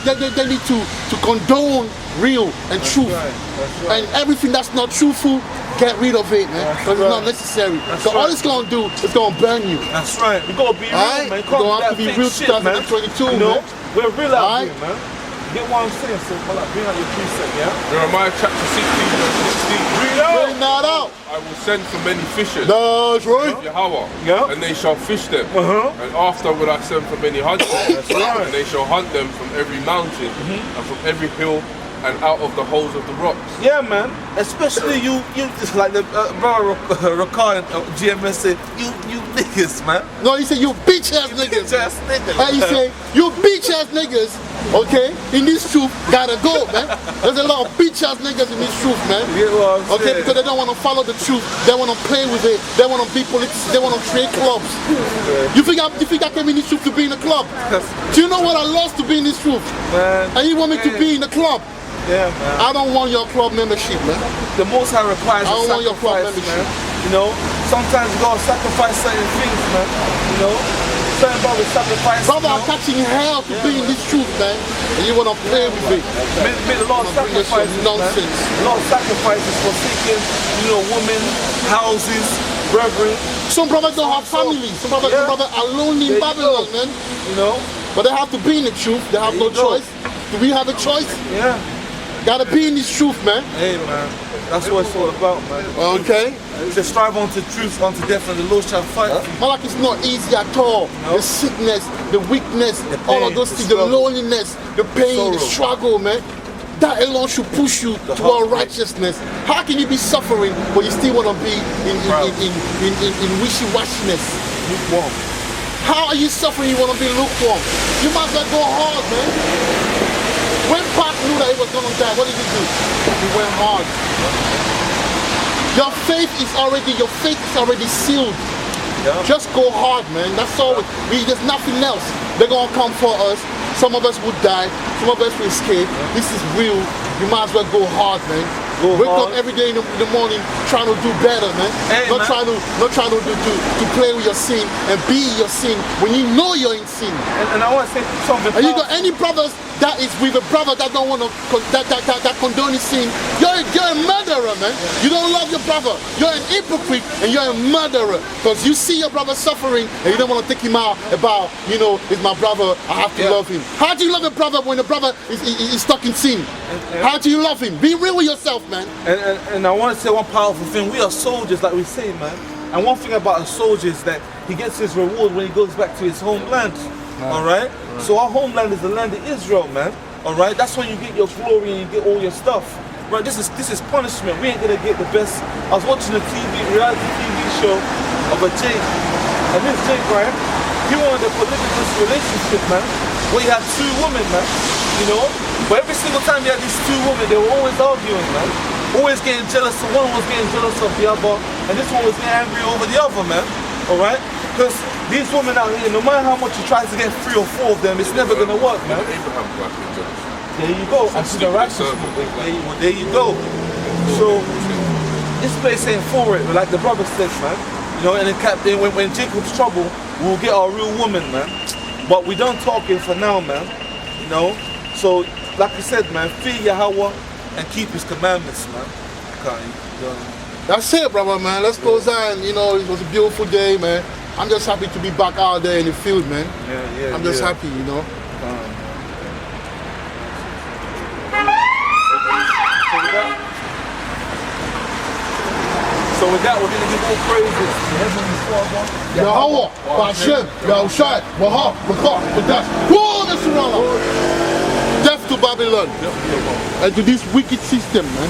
to condone real and truth. Right. That's right. And everything that's not truthful, get rid of it, man. Because it's not necessary. So all it's gonna do is gonna burn you. That's right. We gotta be real, Alright? man. We're gonna have to be real 2022, You know? man. We're real out Alright? here, man. Get what I'm saying? So, well, like, bring out your precept, yeah? Jeremiah chapter 16 verse 16. Bring that out. I will send for many fishers. That's right. Yahweh, Yeah. and they shall fish them. And after will I send for many hunters, right. and they shall hunt them from every mountain and from every hill and out of the holes of the rocks. Yeah, man. Especially you just like the brother Rakai and GMS said, you niggas, man. No, he said you bitch ass niggas. Bitch ass niggas. And he say you bitch ass niggas, okay, in this truth gotta go, man. There's a lot of bitch ass niggas in this truth, man. You get what I'm Okay, saying? because they don't want to follow the truth. They want to play with it. They want to be politics. They want to create clubs. You think I came in this truth to be in a club? Do you know what I lost to be in this truth? Man. And you want me to be in a club? Yeah, man. I don't want your club membership, man. The Most High requires I a don't want your club sacrifice, membership. man. You know, sometimes you gotta sacrifice certain things, man. You know, certain brothers sacrifice. Brother, you I'm know? catching hell to be in this truth, man. And you want to play with it. Made a lot of Bring this sacrifices, man. nonsense. A lot of sacrifices for seeking, you know, women, houses, brethren. Some brothers don't have families. Some brothers are lonely in There you Babylon, go. man. You know? But they have to be in the truth. They have There no you go. choice. Do we have a choice? Yeah. Gotta be in this truth, man. Hey, man. That's what it's all about, man. Okay? To strive unto truth, unto death, and the Lord shall fight for you. Malak is not easy at all. No. The sickness, the weakness, all of pain, those the things, the struggle. loneliness, the pain, the Sorrow. struggle, man. That alone should push you toward heartbreak. righteousness. How can you be suffering but you still want to be Proud. in wishy-washiness? Lukewarm. How are you suffering? You want to be lukewarm? You must not go hard, man. When Pat knew that he was going to die, what did he do? He went hard. Your faith is already sealed. Yeah. Just go hard, man. That's all. There's nothing else. They're going to come for us. Some of us would die. Some of us will escape. This is real. You might as well go hard, man. Wake up every day in the morning trying to do better, man. Hey, not man. trying to play with your sin and be your sin when you know you're in sin. And I want to say something. And you got any brothers that is with a brother that don't want to that condone his sin? You're a murderer, man. You don't love your brother. You're an hypocrite and you're a murderer because you see your brother suffering and you don't want to take him out about, you know, it's my brother. I have to love him. How do you love a brother when the brother is stuck in sin? How do you love him? Be real with yourself, man. And I want to say one powerful thing. We are soldiers, like we say, man. And one thing about a soldier is that he gets his reward when he goes back to his homeland. All right? So our homeland is the land of Israel, man. All right? That's when you get your glory and you get all your stuff. Right? This is punishment. We ain't gonna get the best. I was watching a reality TV show of a Jake, and this Jake, right? He wanted a polygamous relationship, man. Where he had 2 women, man. You know? But every single time he had these 2 women, they were always arguing, man. Always getting jealous. One was getting jealous of the other, and this one was getting angry over the other, man. All right? Because these women out here, no matter how much you try to get 3 or 4 of them, it's never gonna work, man. Abraham got jealous. There you go. And to the righteous one. There you go. So this place ain't for it, like the brother said, man. You know, and when Jacob's trouble, we'll get our real woman, man. But we don't talk it for now, man. You know. So like I said, man, fear Yahweh and keep his commandments, man. That's it, brother, man. Let's go down. You know, it was a beautiful day, man. I'm just happy to be back out there in the field, man. Yeah. I'm just happy, you know. So with that, we're gonna give all praises to Heavenly Father. Yahweh, Hashem, Yahushai, Waha, Rakah, Kadash, all the surround. Death to Babylon and to this wicked system, man.